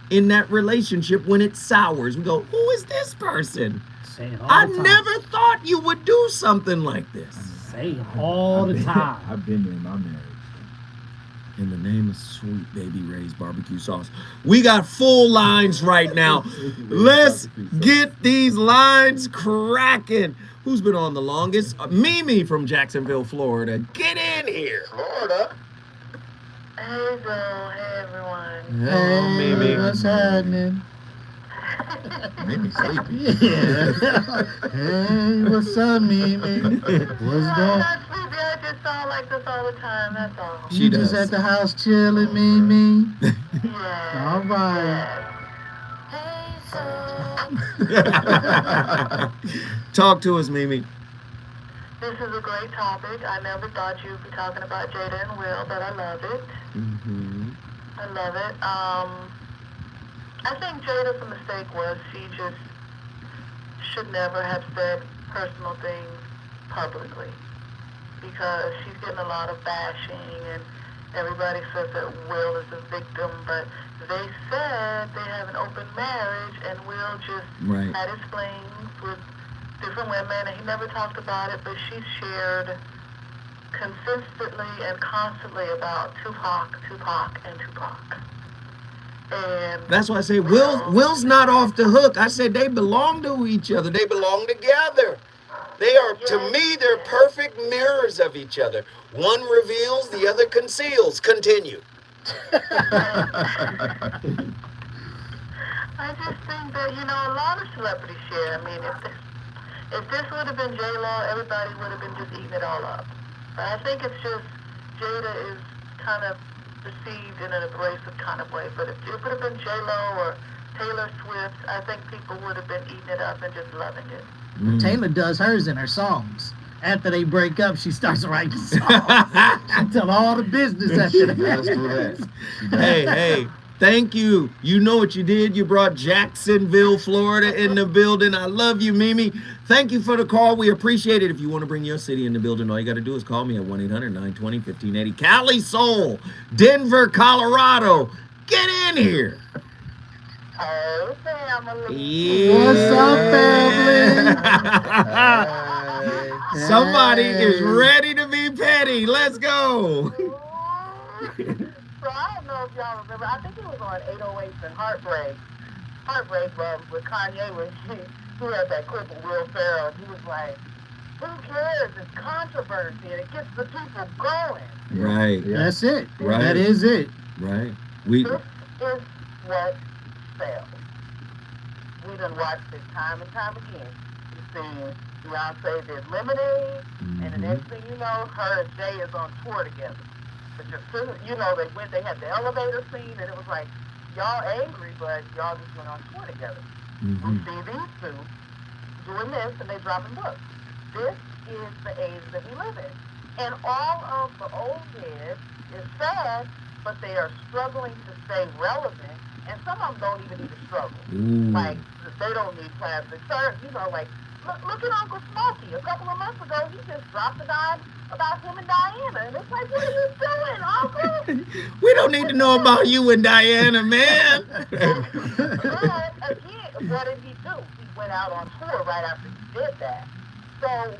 in that relationship when it sours. We go, who is this person? Say it all I the time. never thought you would do something like this. Say it all the time. I've been there in my marriage. In the name of sweet baby Ray's barbecue sauce. We got full lines right now. Let's get these lines cracking. Who's been on the longest? Mimi from Jacksonville, Florida. Get in here. Florida. Hey, Bill. Hey, everyone. Hello, Mimi. What's happening? Made me sleepy. Yeah. Hey, what's up, Mimi? What's I'm going? not sleepy. I just sound like this all the time. That's all. She You does. just at the house chilling, Mimi? Yeah. All right. Hey, so Talk to us, Mimi. this is a great topic. I never thought you'd be talking about Jada and Will, but I love it. Mm-hmm. I love it. I think Jada's mistake was she just should never have said personal things publicly because she's getting a lot of bashing and everybody says that Will is a victim, but they said they have an open marriage and Will just Right. had his flings with different women and he never talked about it, but she shared consistently and constantly about Tupac. And That's why I say Will's not off the hook. I said they belong to each other. They belong together. They are, to me, they're perfect mirrors of each other. One reveals, the other conceals. Continue. I just think that, a lot of celebrities share. I mean, if this would have been J-Lo, everybody would have been just eating it all up. But I think it's just Jada is kind of received in an abrasive kind of way. But if it would have been J-Lo or Taylor Swift, I think people would have been eating it up and just loving it. Taylor does hers in her songs. After they break up, she starts writing songs. She tell all the business after that. Let's do that. Hey, thank you. You know what you did? You brought Jacksonville, Florida in the building. I love you, Mimi. Thank you for the call. We appreciate it. If you want to bring your city in the building, all you got to do is call me at 1-800-920-1580. Cali Soul, Denver, Colorado. Get in here. Oh, family. Yeah. What's up, family? Somebody is ready to be petty. Let's go. So I don't know if y'all remember. I think it was on 808s and Heartbreak with Kanye when he had that clip of Will Ferrell. He was like, who cares? It's controversy and it gets the people going. Right. That's it. Right. That is it. Right. This is what sells. We done watched it time and time again. You've seen Beyonce did Lemonade, and the next thing you know, her and Jay is on tour together. But as soon as, they had the elevator scene, and it was like, y'all angry, but y'all just went on tour together. We see these two doing this, and they dropping books. This is the age that we live in. And all of the old heads is sad, but they are struggling to stay relevant. And some of them don't even need to struggle. Ooh. Like, they don't need plastic surgery. You know, like, look at Uncle Smokey. A couple of months ago, he just dropped a dime about him and Diana. And it's like, what are you doing, Uncle? We don't need to know about you and Diana, man. But again, what did he do? He went out on tour right after he did that. So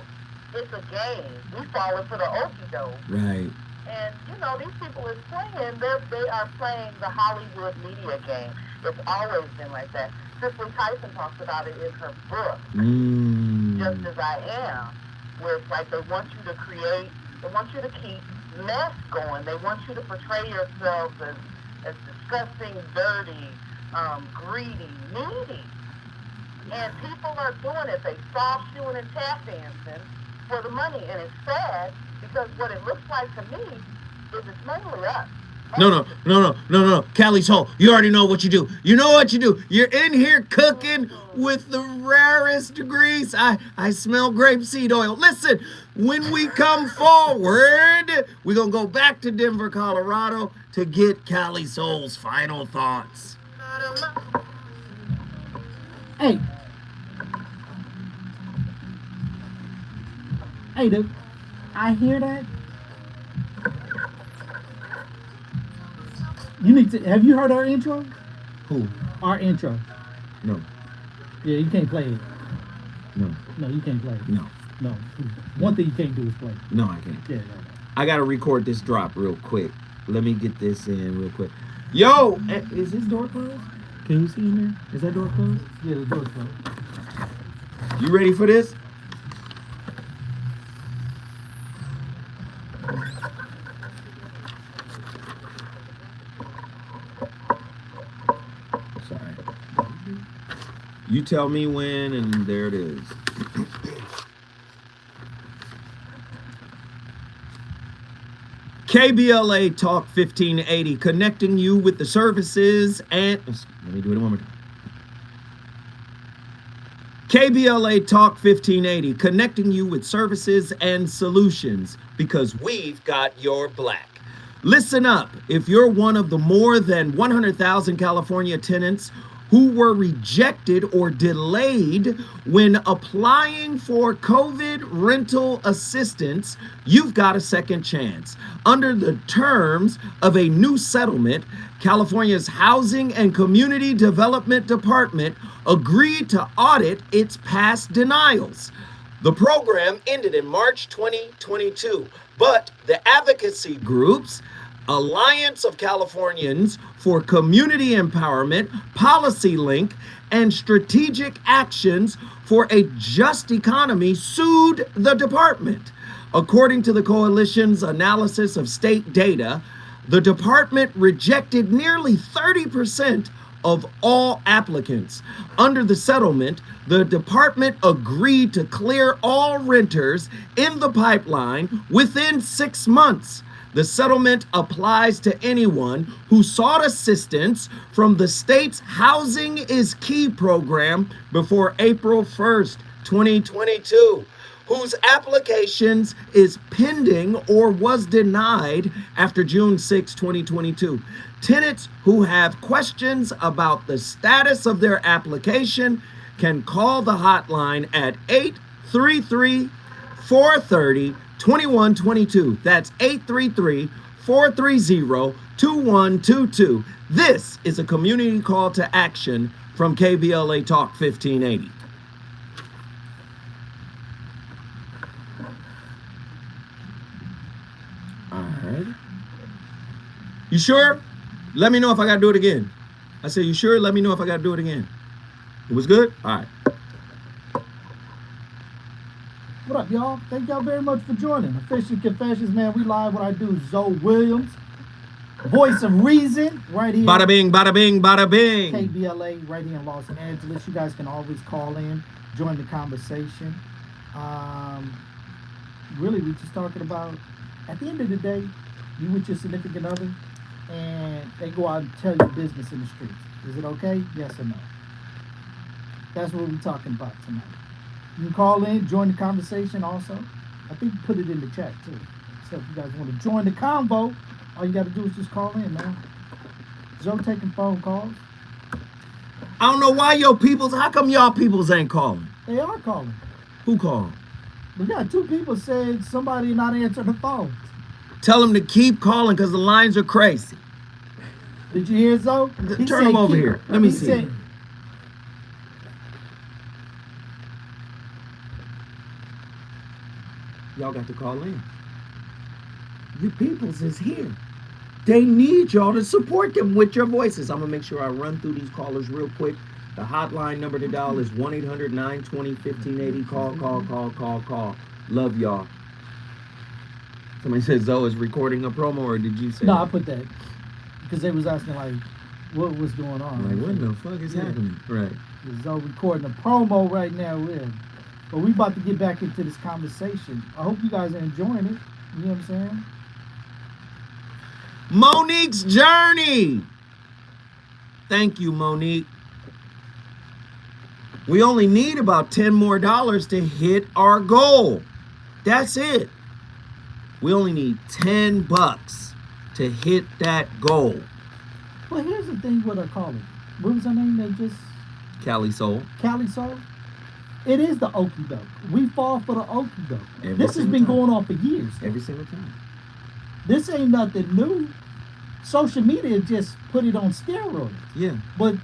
it's a game. We fall into the okie doke. Right. And you know, these people is playing. They are playing the Hollywood media game. It's always been like that. Cicely Tyson talks about it in her book, Just As I Am, where it's like they want you to create, they want you to keep mess going. They want you to portray yourselves as disgusting, dirty, greedy, needy. And people are doing it. They soft shoeing and tap dancing for the money. And it's sad because what it looks like to me is it's mainly us. No. Callie's Hole. You already know what you do. You know what you do. You're in here cooking with the rarest grease. I smell grapeseed oil. Listen, when we come forward, we're going to go back to Denver, Colorado to get Callie Soul's final thoughts. Hey. Hey, dude. I hear that. You need to. Have you heard our intro? Who? Our intro. No. Yeah, you can't play it. No. No, you can't play it. No. No. One thing you can't do is play it. No, I can't. Yeah, no. I got to record this drop real quick. Let me get this in real quick. Yo! Is this door closed? Can you see in there? Is that door closed? Yeah, the door's closed. You ready for this? Sorry. You tell me when, and there it is. KBLA Talk 1580, connecting you with the services and... Let me do it one more time. KBLA Talk 1580, connecting you with services and solutions because we've got your black. Listen up. If you're one of the more than 100,000 California tenants who were rejected or delayed when applying for COVID rental assistance, you've got a second chance. Under the terms of a new settlement, California's Housing and Community Development Department agreed to audit its past denials. The program ended in March 2022, but the advocacy groups Alliance of Californians for Community Empowerment, Policy Link, and Strategic Actions for a Just Economy sued the department. According to the coalition's analysis of state data, the department rejected nearly 30% of all applicants. Under the settlement, the department agreed to clear all renters in the pipeline within 6 months. The settlement applies to anyone who sought assistance from the state's Housing is Key program before April 1st, 2022, whose applications is pending or was denied after June 6, 2022. Tenants who have questions about the status of their application can call the hotline at 833-430-2122. That's 833-430-2122. This is a community call to action from KBLA Talk 1580. All right. You sure? Let me know if I got to do it again. I said, you sure? Let me know if I got to do it again. It was good? All right. What up, y'all? Thank y'all very much for joining. Official Confessions, man. We live. What I do, Zoe Williams, voice of reason, right here. Bada bing, bada bing, bada bing. KBLA, right here in Los Angeles. You guys can always call in, join the conversation. Really, we just talking about, at the end of the day, you with your significant other, and they go out and tell your business in the streets. Is it okay? Yes or no? That's what we're talking about tonight. You can call in, join the conversation also. I think put it in the chat too. So if you guys want to join the convo, all you got to do is just call in, man. Joe taking phone calls. I don't know why your peoples. How come y'all peoples ain't calling? They are calling. Who called? We got 2 people said somebody not answering the phone. Tell them to keep calling because the lines are crazy. Did you hear Zoe? He Turn them said over keep- here. Let me he see. said- Y'all got to call in. Your peoples is here. They need y'all to support them with your voices. I'm going to make sure I run through these callers real quick. The hotline number to dial is 1-800-920-1580. Call. Love y'all. Somebody said Zoe is recording a promo, or did you say No, that? I put that because they was asking like, what was going on? Like, what the fuck is happening? Right. Zoe recording a promo right now with him. But we about to get back into this conversation. I hope you guys are enjoying it. You know what I'm saying? Monique's Journey. Thank you, Monique. We only need about $10 more to hit our goal. That's it. We only need $10 to hit that goal. Well, here's the thing with her calling. What was her name? They just Cali Soul. Cali Soul. It is the okie doke. We fall for the okie doke. Every This has single been time. going on for years. Every single time. This ain't nothing new. Social media just put it on steroids. Yeah. But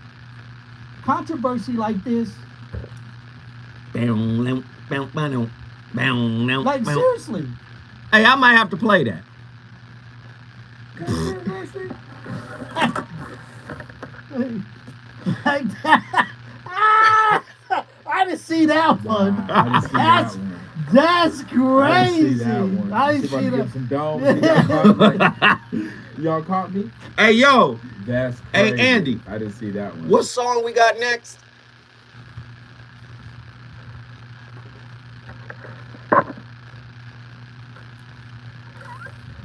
controversy like this, like seriously. Hey, I might have to play that. Like that. I didn't see that one. I didn't see that one. That's I crazy. didn't see that one. I didn't See if I see can that. get some dogs. Y'all caught me? Hey, yo. That's Hey, crazy. Andy. I didn't see that one. What song we got next?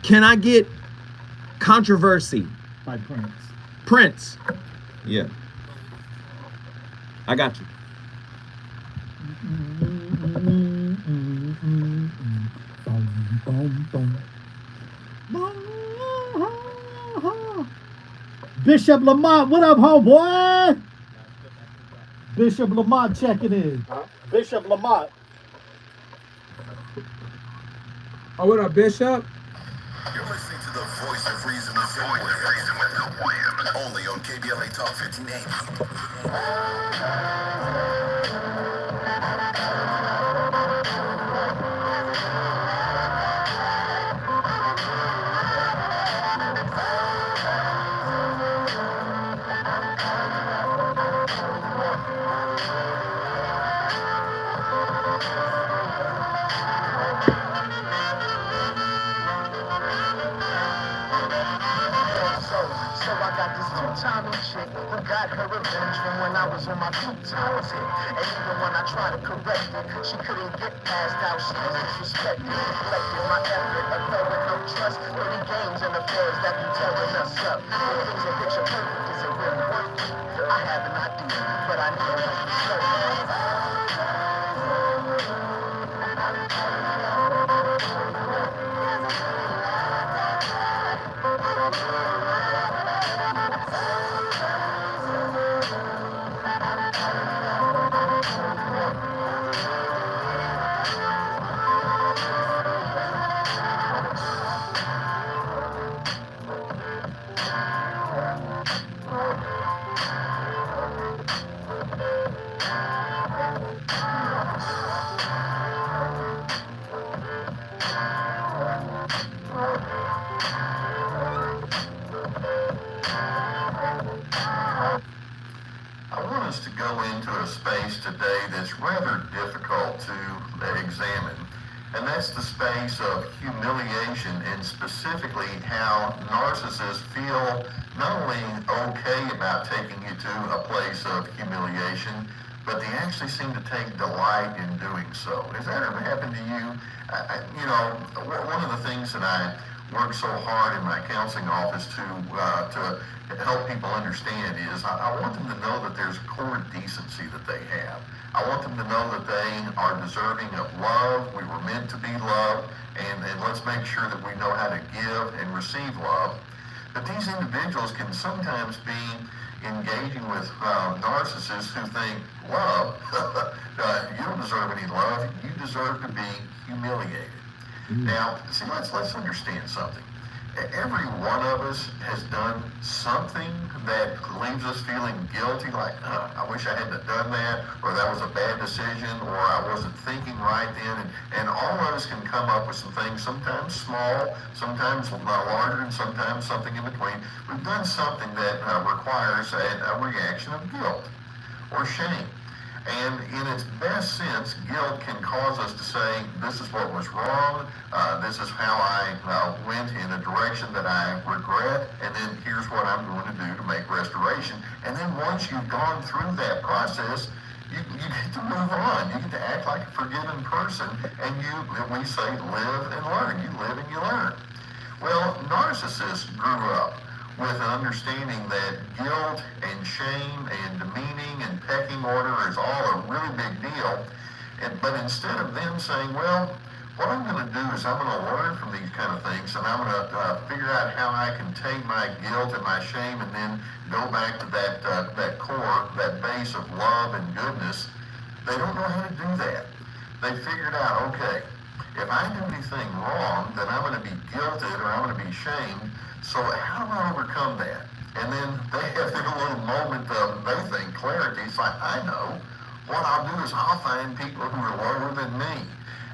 Can I get Controversy? By Prince. Prince. Yeah. I got you. Bishop Lamont, what up, homeboy? Bishop Lamont checking in. Bishop Lamont. Oh, what up, Bishop? You're listening to the voice of reason with only on KBLA Talk 1580. So I got this two-timing chick who got her revenge from when I was on my 2 times hit. And even when I tried to correct it, she couldn't get past how she was disrespected. Reflected my effort of throwing no trust. Dirty games and affairs that be tearing us up. The things that picture perfect isn't really worth it. I have an idea, but I need to be certain. I want us to go into a space today that's rather difficult to examine, and that's the space of humiliation, and specifically how narcissists feel not only okay about taking you to a place of humiliation, but they actually seem to take delight in doing so. Has that ever happened to you? One of the things that I work so hard in my counseling office to help people understand is I want them to know that there's core decency that they have. I want them to know that they are deserving of love. We were meant to be loved, and let's make sure that we know how to give and receive love. But these individuals can sometimes be engaging with narcissists who think, love, you don't deserve any love. You deserve to be humiliated. Now, see, let's understand something. Every one of us has done something that leaves us feeling guilty, like, I wish I hadn't have done that, or that was a bad decision, or I wasn't thinking right then. And all of us can come up with some things, sometimes small, sometimes larger, and sometimes something in between. We've done something that requires a reaction of guilt or shame. And in its best sense, guilt can cause us to say, this is what was wrong, this is how I went in a direction that I regret, and then here's what I'm going to do to make restoration. And then once you've gone through that process, you get to move on. You get to act like a forgiven person, and we say, live and learn. You live and you learn. Well, narcissists grew up with an understanding that guilt and shame and demeaning and pecking order is all a really big deal. But instead of them saying, well, what I'm going to do is I'm going to learn from these kind of things, and I'm going to figure out how I can take my guilt and my shame and then go back to that core, that base of love and goodness, they don't know how to do that. They figured out, okay, if I do anything wrong, then I'm going to be guilted or I'm going to be shamed. So how do I overcome that? And then they have their little moment of, they think, clarity. It's like, I know. What I'll do is I'll find people who are lower than me.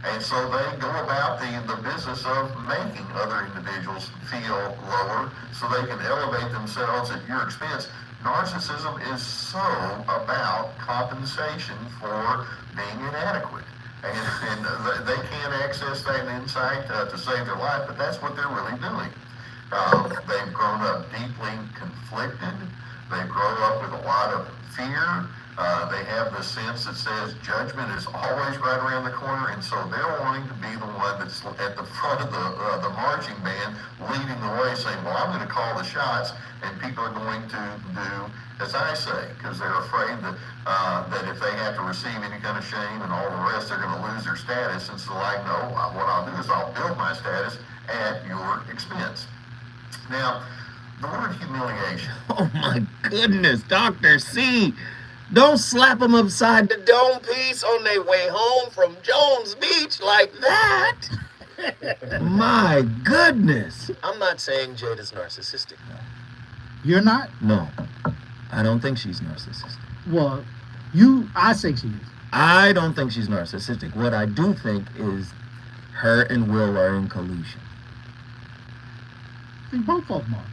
And so they go about the business of making other individuals feel lower so they can elevate themselves at your expense. Narcissism is so about compensation for being inadequate. And they can't access that insight to save their life, but that's what they're really doing. They've grown up deeply conflicted. They've grown up with a lot of fear. They have the sense that says judgment is always right around the corner, and so they're wanting to be the one that's at the front of the marching band, leading the way, saying, well, I'm going to call the shots, and people are going to do as I say, because they're afraid that if they have to receive any kind of shame and all the rest, they're going to lose their status. And so like, no, what I'll do is I'll build my status at your expense. Now, the word humiliation. Oh my goodness, Dr. C. Don't slap them upside the dome piece on their way home from Jones Beach like that. My goodness. I'm not saying Jada's narcissistic. No. You're not? No. I don't think she's narcissistic. Well, I say she is. I don't think she's narcissistic. What I do think is her and Will are in collusion. I think both of them are.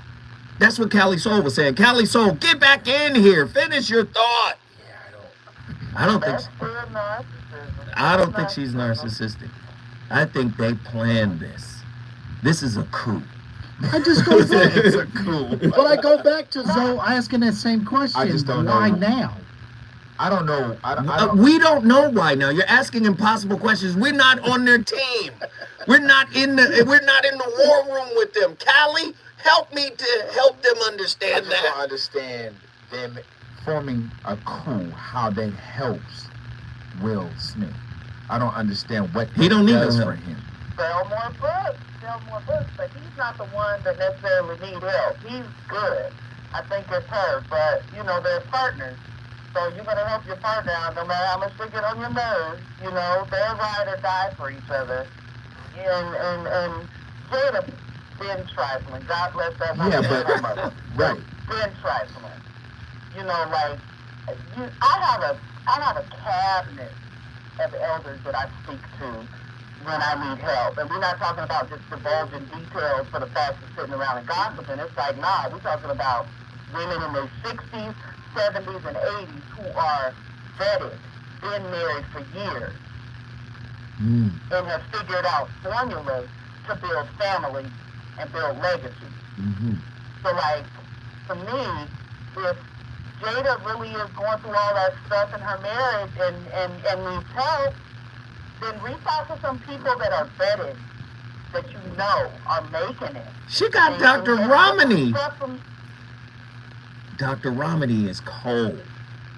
That's what Callie Soul was saying. Callie Soul, get back in here. Finish your thought. I don't think she's narcissistic. I think they planned this. This is a coup. I just go back. It's a coup. But I go back to Zoe asking that same question. I just don't know. Why now? I don't know. I don't, we don't know why now. You're asking impossible questions. We're not on their team. We're not in the war room with them. Callie, help me to help them understand I just that. don't understand them forming a coup, how that helps Will Smith. I don't understand what He don't need does no for help. him. Sell more books, but he's not the one that necessarily need help. He's good. I think it's her, but, they're partners. So you're going to help your partner out no matter how much they get on your nerves. They'll ride or die for each other. And Jada been trifling. God bless that mother. Yeah, but mother. right. Been trifling. I have a cabinet of elders that I speak to when I need help. And we're not talking about just divulging details for the fact of sitting around and gossiping. It's like, nah, we're talking about women in their 60s, 70s, and 80s who are vetted, been married for years, and have figured out formulas to build family and build legacy. So, for me, if Jada really is going through all that stuff in her marriage and needs help, then reach out to some people that are vetted that you know are making it. She got And Dr. that's Romney. from- Dr. Romney is cold.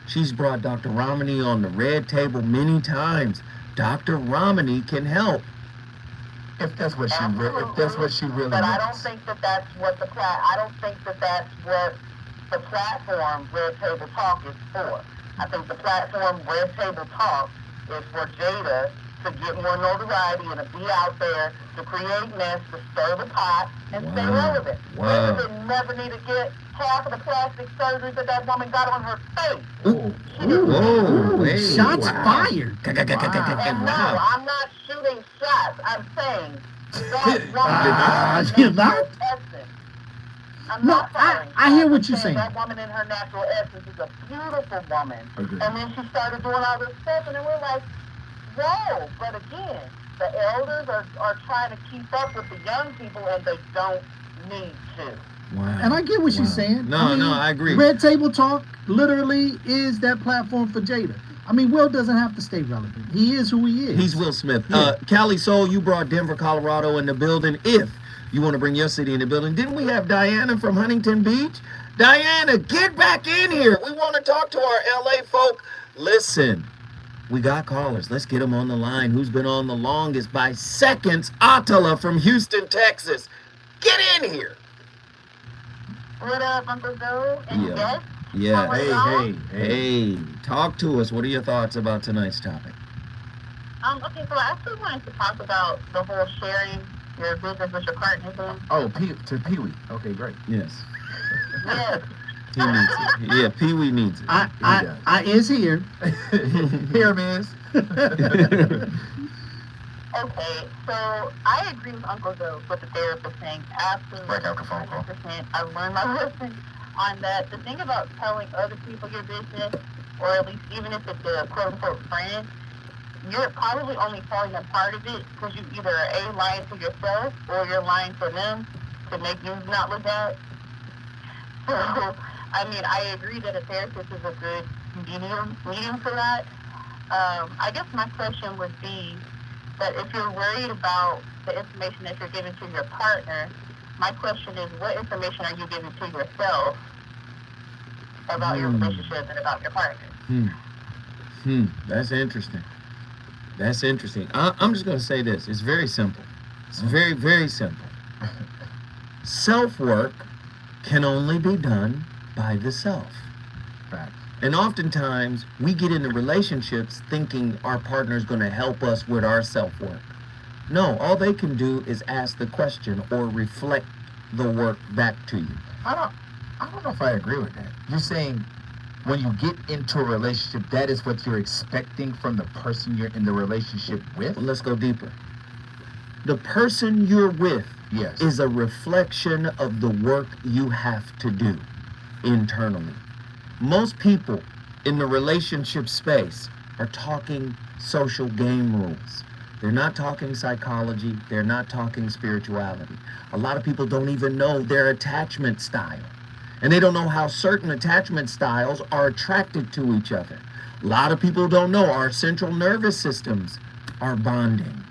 She's brought Dr. Romney on the red table many times. Dr. Romney can help. If that's what she Absolutely. if that's what she really But I don't wants. think that that's what I don't think that that's what the platform Red Table Talk is for. I think the platform Red Table Talk is for Jada to get more notoriety and to be out there to create mess, to stir the pot, and stay relevant. Wow. Jada never need to get half of the plastic surgery that woman got on her face. Ooh. She didn't Whoa, wait, Shots wow. fired. And no, Wow. I'm not shooting shots. I'm saying that woman You're not? essence. I'm No, not firing I hear shots. what I'm you're saying. That woman in her natural essence is a beautiful woman. Agreed. And then she started doing all this stuff, and then we're like, whoa. But again, the elders are trying to keep up with the young people, and they don't need to. Wow. And I get what she's saying. No, no, I agree. Red Table Talk literally is that platform for Jada. I mean, Will doesn't have to stay relevant. He is who he is. He's Will Smith. Yeah. Cali Soul, you brought Denver, Colorado in the building. If you want to bring your city in the building, didn't we have Diana from Huntington Beach? Diana, get back in here. We want to talk to our LA folk. Listen, we got callers. Let's get them on the line. Who's been on the longest by seconds? Attila from Houston, Texas. Get in here. What up, Uncle Joe? And Yeah. yes? Yeah. How are y'all? Hey, talk to us. What are your thoughts about tonight's topic? Okay, so I actually wanted to talk about the whole sharing your business with your partner thing. Oh, to Pee Wee. Okay, great. Yes. Yes. He needs it. Yeah, Pee Wee needs it. I is here. Here, miss. Okay, so I agree with Uncle Joe with the therapist saying absolutely Break out the phone call. 100%. I learned my lesson on that. The thing about telling other people your business, or at least even if it's a quote-unquote friend, you're probably only telling a part of it because you either are A, lying to yourself, or you're lying for them to make you not look bad. So, I mean, I agree that a therapist is a good medium for that. I guess my question would be that if you're worried about the information that you're giving to your partner, my question is, what information are you giving to yourself about your relationship and about your partner? That's interesting. That's interesting. I'm just going to say this. It's very simple. It's very, very simple. Self-work can only be done by the self. Fact. And oftentimes, we get into relationships thinking our partner is going to help us with our self-work. No, all they can do is ask the question or reflect the work back to you. I don't know if I agree with that. You're saying when you get into a relationship, that is what you're expecting from the person you're in the relationship with? Well, let's go deeper. The person you're with Yes. is a reflection of the work you have to do internally. Most people in the relationship space are talking social game rules. They're not talking psychology. They're not talking spirituality. A lot of people don't even know their attachment style. And they don't know how certain attachment styles are attracted to each other. A lot of people don't know our central nervous systems are bonding.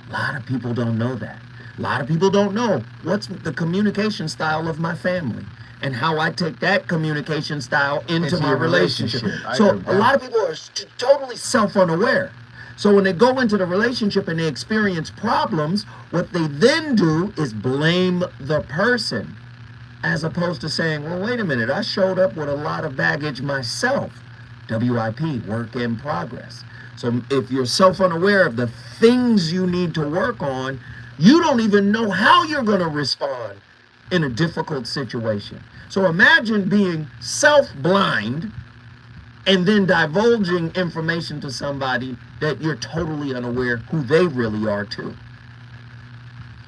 A lot of people don't know that. A lot of people don't know what's the communication style of my family and how I take that communication style into my your relationship. relationship. I So agree with a that. lot of people are totally self-unaware. So when they go into the relationship and they experience problems, what they then do is blame the person, as opposed to saying, well, wait a minute, I showed up with a lot of baggage myself. WIP, work in progress. So if you're self-unaware of the things you need to work on, you don't even know how you're going to respond in a difficult situation. So imagine being self-blind and then divulging information to somebody that you're totally unaware who they really are too.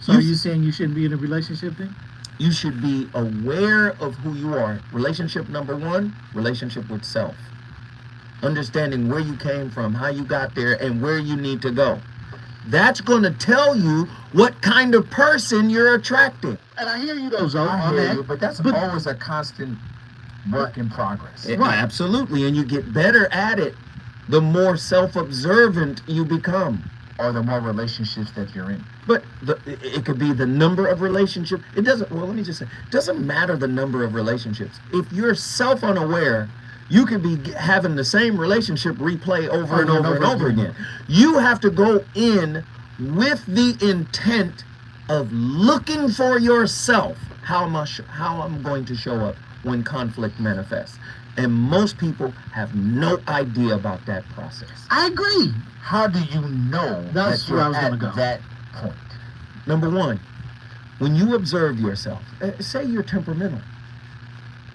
So are you saying you shouldn't be in a relationship then? You should be aware of who you are. Relationship number one, relationship with self. Understanding where you came from, how you got there, and where you need to go. That's going to tell you what kind of person you're attracting. And I hear you though, Zoe, I on hear that. you, but that's always a constant work in progress. Yeah, absolutely, and you get better at it the more self-observant you become. or the more relationships that you're in. But it could be the number of relationships. It doesn't, well, let me just say, it doesn't matter the number of relationships. If you're self-unaware, you could be having the same relationship replay over and over and over again. You have to go in with the intent of looking for yourself how I'm going to show up when conflict manifests. And most people have no idea about that process. I agree. How do you know That's that where I you're was gonna at go. that point? Number one, when you observe yourself, say you're temperamental,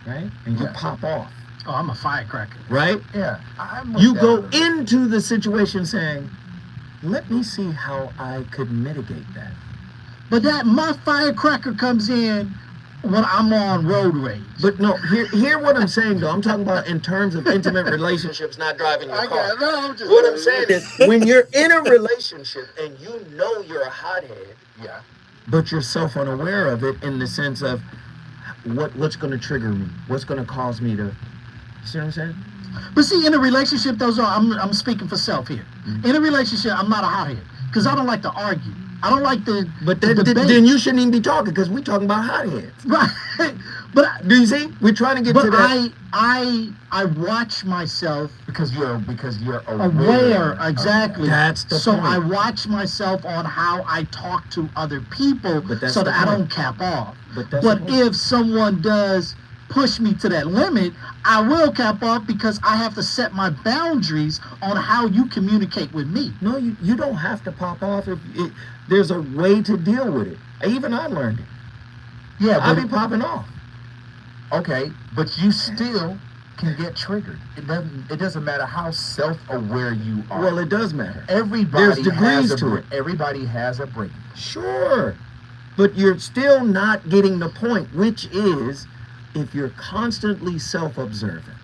right? And you Yeah. pop off, Oh, I'm a firecracker. right? Yeah, I'm You go into the situation saying, let me see how I could mitigate that. But that my firecracker comes in when I'm on road rage. But no, hear what I'm saying though. I'm talking about in terms of intimate relationships, not driving your car. What I'm saying is, when you're in a relationship and you know you're a hothead, Yeah. but you're self-unaware of it in the sense of what's going to trigger me, what's going to cause me to, you see what I'm saying? But see, in a relationship, I'm speaking for self here. In a relationship, I'm not a hothead because I don't like to argue. I don't like the debate. Then you shouldn't even be talking because we're talking about hotheads. Right. But Do you see? We're trying to get to that. I watch myself Because you're aware exactly. That's the so point. I watch myself on how I talk to other people But that's so the that I point. don't cap off. But that's the But point. if someone does push me to that limit, I will cap off because I have to set my boundaries on how you communicate with me. No, you don't have to pop off. There's a way to deal with it. Even I learned it. Yeah, I but be popping off. okay, but you still can get triggered. It doesn't matter how self-aware you are. Well, it does matter. Everybody There's degrees has to it. Everybody has a break. Sure. But you're still not getting the point, which is if you're constantly self-observant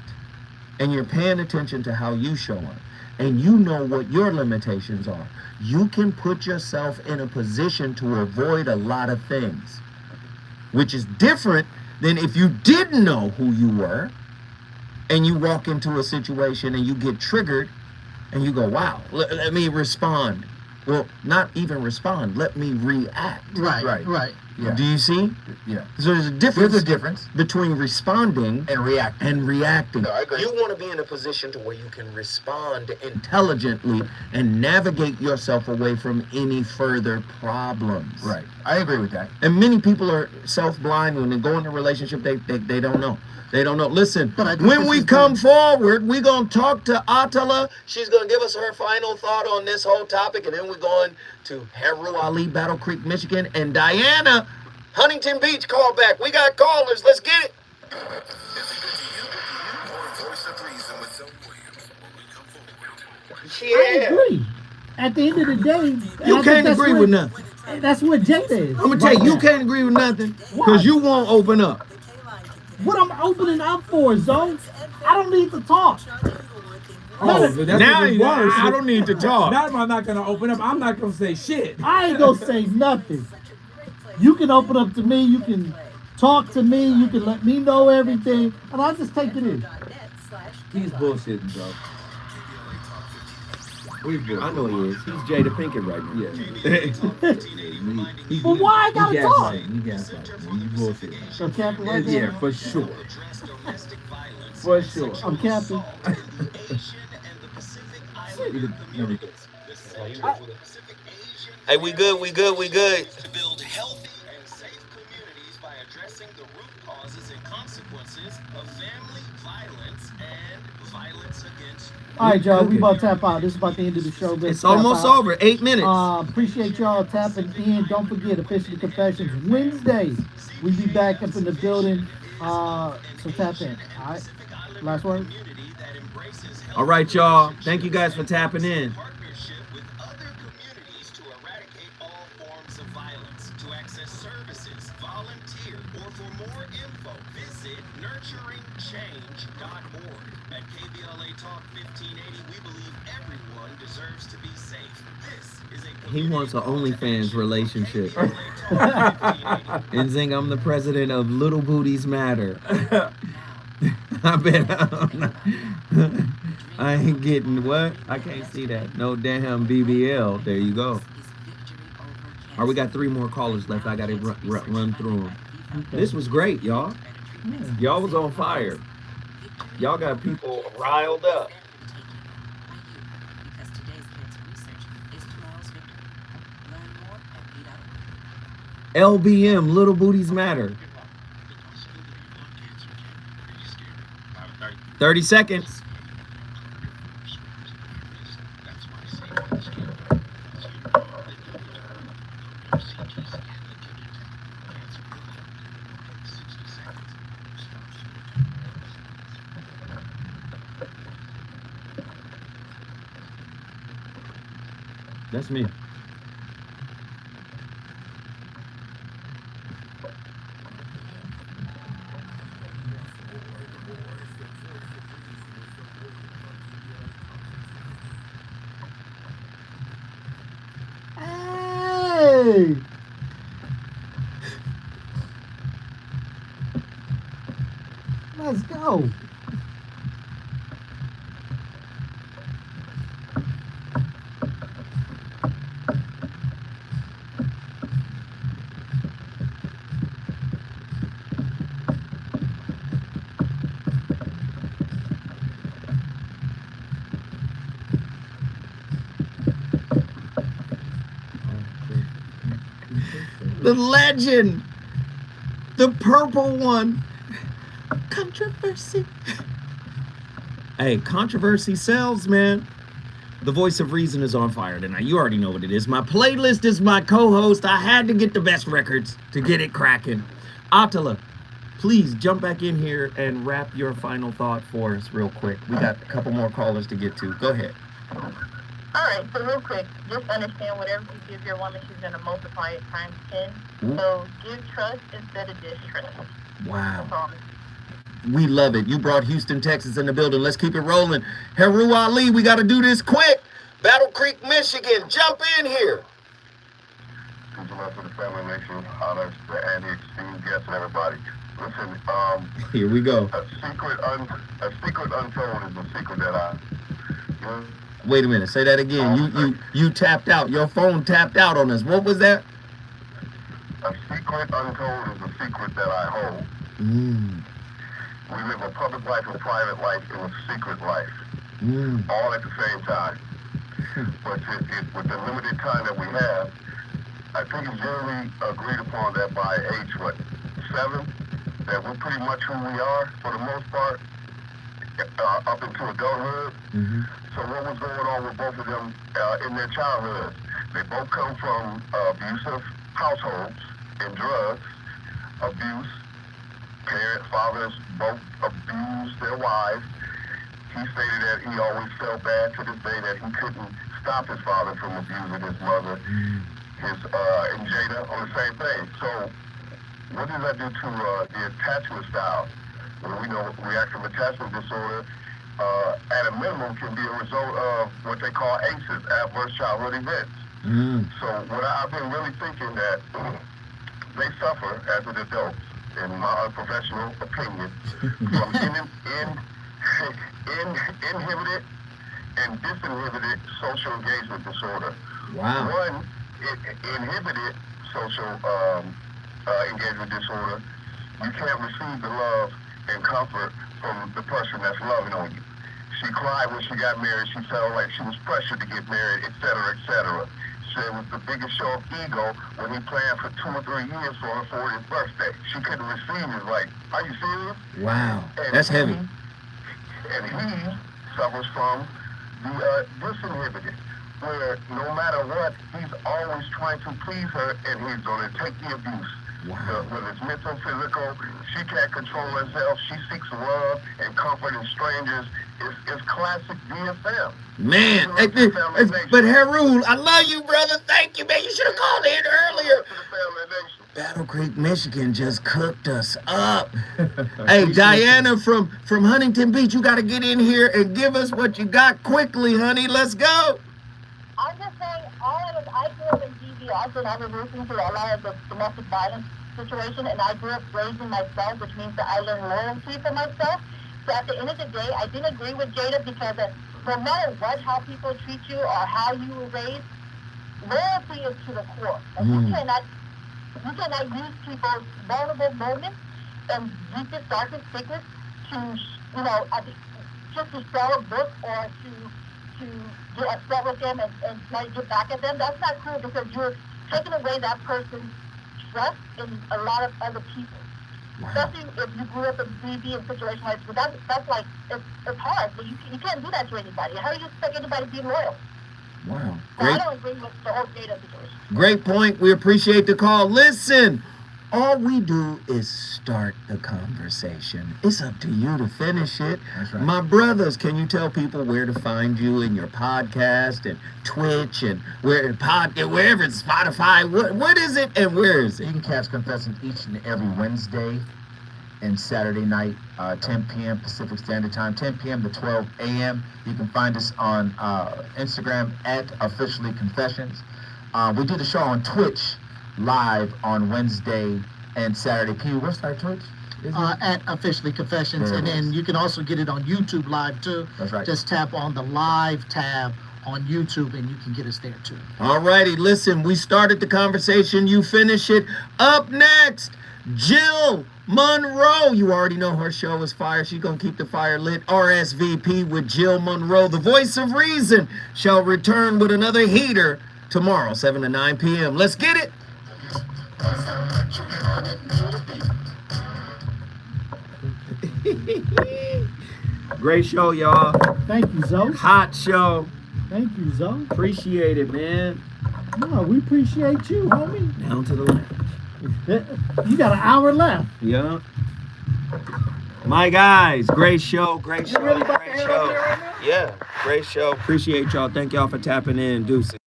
and you're paying attention to how you show up and you know what your limitations are, you can put yourself in a position to avoid a lot of things, which is different than if you didn't know who you were and you walk into a situation and you get triggered and you go, wow, let me respond. Well, not even respond. Let me react. Right. Yeah. Do you see? Yeah. So there's a difference. There's a difference between responding and reacting. No, I agree. You want to be in a position to where you can respond intelligently and navigate yourself away from any further problems. Right. I agree with that. And many people are self-blind when they go into a relationship. They don't know. They don't know. Listen, But I think when this we is come forward, we're going to talk to Atala. She's going to give us her final thought on this whole topic. And then we're going to Heru Ali, Battle Creek, Michigan. And Diana, Huntington Beach, call back. We got callers. Let's get it. I agree. At the end of the day, You can't agree with nothing. That's what Jada is. I'm going to tell you, you can't agree with nothing because you won't open up. What I'm opening up for, Zoe, I don't need to talk. Oh, that's Now even worse. I don't need to talk. Now I'm not gonna open up. I'm not gonna say shit. I ain't gonna say nothing. You can open up to me, you can talk to me, you can let me know everything, and I'll just take it in. He's bullshitting, bro. I know he is. He's Jada Pinkett right now. Yeah. But why I gotta talk? You gaslighting. You bullshitting. So Captain right there? Yeah, for sure. For sure. I'm Captain. Hey, we good. To build healthy and safe communities by addressing the root causes and consequences of family violence and violence against. All right, y'all, we about to tap out. This is about the end of the show. It's almost over. 8 minutes. Appreciate y'all tapping in. Don't forget, Official Confessions Wednesday. We be back up in the building. So tap in. All right. Last word. All right, y'all. Thank you guys for tapping in. Partnership with other communities to eradicate all forms of violence. To access services, volunteer, or for more info, visit nurturingchange.org. At KBLA Talk 1580, we believe everyone deserves to be safe. This is a He wants an OnlyFans relationship. And Zing, I'm the president of Little Booties Matter. I bet. I ain't getting what? I can't see that. No damn BBL. There you go. All right, we got 3 more callers left. I got to run through them. Okay. This was great, y'all. Y'all was on fire. Y'all got people riled up. LBM, Little Booties Matter. 30 seconds. That's me. Hey. Let's go. The legend. The purple one. Controversy. Hey, controversy sells, man. The voice of reason is on fire tonight. You already know what it is. My playlist is my co-host. I had to get the best records to get it cracking. Attila, please jump back in here and wrap your final thought for us real quick. We got a couple more callers to get to. Go ahead. All right, so real quick, just understand whatever you give your woman, she's going to multiply it times 10. So give trust instead of distrust. Wow. That's all. We love it. You brought Houston, Texas in the building. Let's keep it rolling. Heru Ali, we got to do this quick. Battle Creek, Michigan. Jump in here. Peace and love to the family. Make sure honors to Andy, esteemed guests, and everybody. Listen, Here we go. a secret untold is a secret that Wait a minute. Say that again. You tapped out. Your phone tapped out on us. What was that? A secret untold is a secret that I hold. We live a public life, a private life, and a secret life, all at the same time. But with the limited time that we have, I think it's generally agreed upon that by age, 7, that we're pretty much who we are for the most part, up into adulthood. So what was going on with both of them in their childhood? They both come from abusive households and drugs, abuse. Parents, fathers, both abused their wives. He stated that he always felt bad to this day that he couldn't stop his father from abusing his mother. And Jada on the same thing. So what does that do to the attachment style? Well, we know reactive attachment disorder, at a minimum, can be a result of what they call ACEs, adverse childhood events. So what I've been really thinking that they suffer as an adult, in my unprofessional opinion, from inhibited and disinhibited social engagement disorder. Wow. One, inhibited social engagement disorder, you can't receive the love and comfort from the person that's loving on you. She cried when she got married. She felt like she was pressured to get married, etc., etc. So it was the biggest show of ego when he planned for 2 or 3 years for her 40th birthday. She couldn't receive it. Like, are you serious? Wow. And That's heavy. And he suffers from the disinhibited, where no matter what, he's always trying to please her, and he's going to take the abuse. Wow. Whether it's mental, physical, she can't control herself. She seeks love and comfort in strangers. It's classic DSM. Man, but Heru, I love you, brother. Thank you, man. You should have called in earlier. Battle Creek, Michigan just cooked us up. Hey, Diana from Huntington Beach, you got to get in here and give us what you got quickly, honey. Let's go. I'm just saying, I grew up in DV. I've been listening to a lot of the domestic violence situation, and I grew up raising myself, which means that I learned loyalty for myself. So at the end of the day, I didn't agree with Jada because no matter what, how people treat you or how you were raised, loyalty is to the core. And you cannot use people's vulnerable moments and deepest, darkest secrets to, just to sell a book or to get upset with them and try to get back at them. That's not cool because you're taking away that person's trust in a lot of other people. Wow. Especially if you grew up in BB and situations like that. That's like, it's hard. But you can't do that to anybody. How do you expect anybody to be loyal? Wow. So I don't agree with the whole Jada situation. Great point. We appreciate the call. Listen, all we do is start the conversation. It's up to you to finish it. That's right. My brothers, can you tell people where to find you in your podcast and Twitch and wherever it's Spotify? What is it and where is You it? can catch Confessing each and every Wednesday and Saturday night, 10 p.m. Pacific Standard Time, 10 p.m. to 12 a.m. You can find us on Instagram at Officially Confessions. We do the show on Twitch live on Wednesday and Saturday. P, what's our Twitch? At Officially Confessions. There And it then is. you can also get it on YouTube Live too. That's right. Just tap on the live tab on YouTube and you can get us there too. All righty, listen, we started the conversation. You finish it. Up next, Jill Monroe. You already know her show is fire. She's going to keep the fire lit. RSVP with Jill Monroe. The voice of reason shall return with another heater tomorrow, 7 to 9 p.m. Let's get it. Great show, y'all. Thank you, Zoe. Hot show. Thank you, Zoe. Appreciate it, man. No, we appreciate you, homie. Down to the left. You got an hour left. Yeah. My guys, great show, great show, You really about to great head show. over there right now? Yeah, great show. Appreciate y'all. Thank y'all for tapping in. Deuces.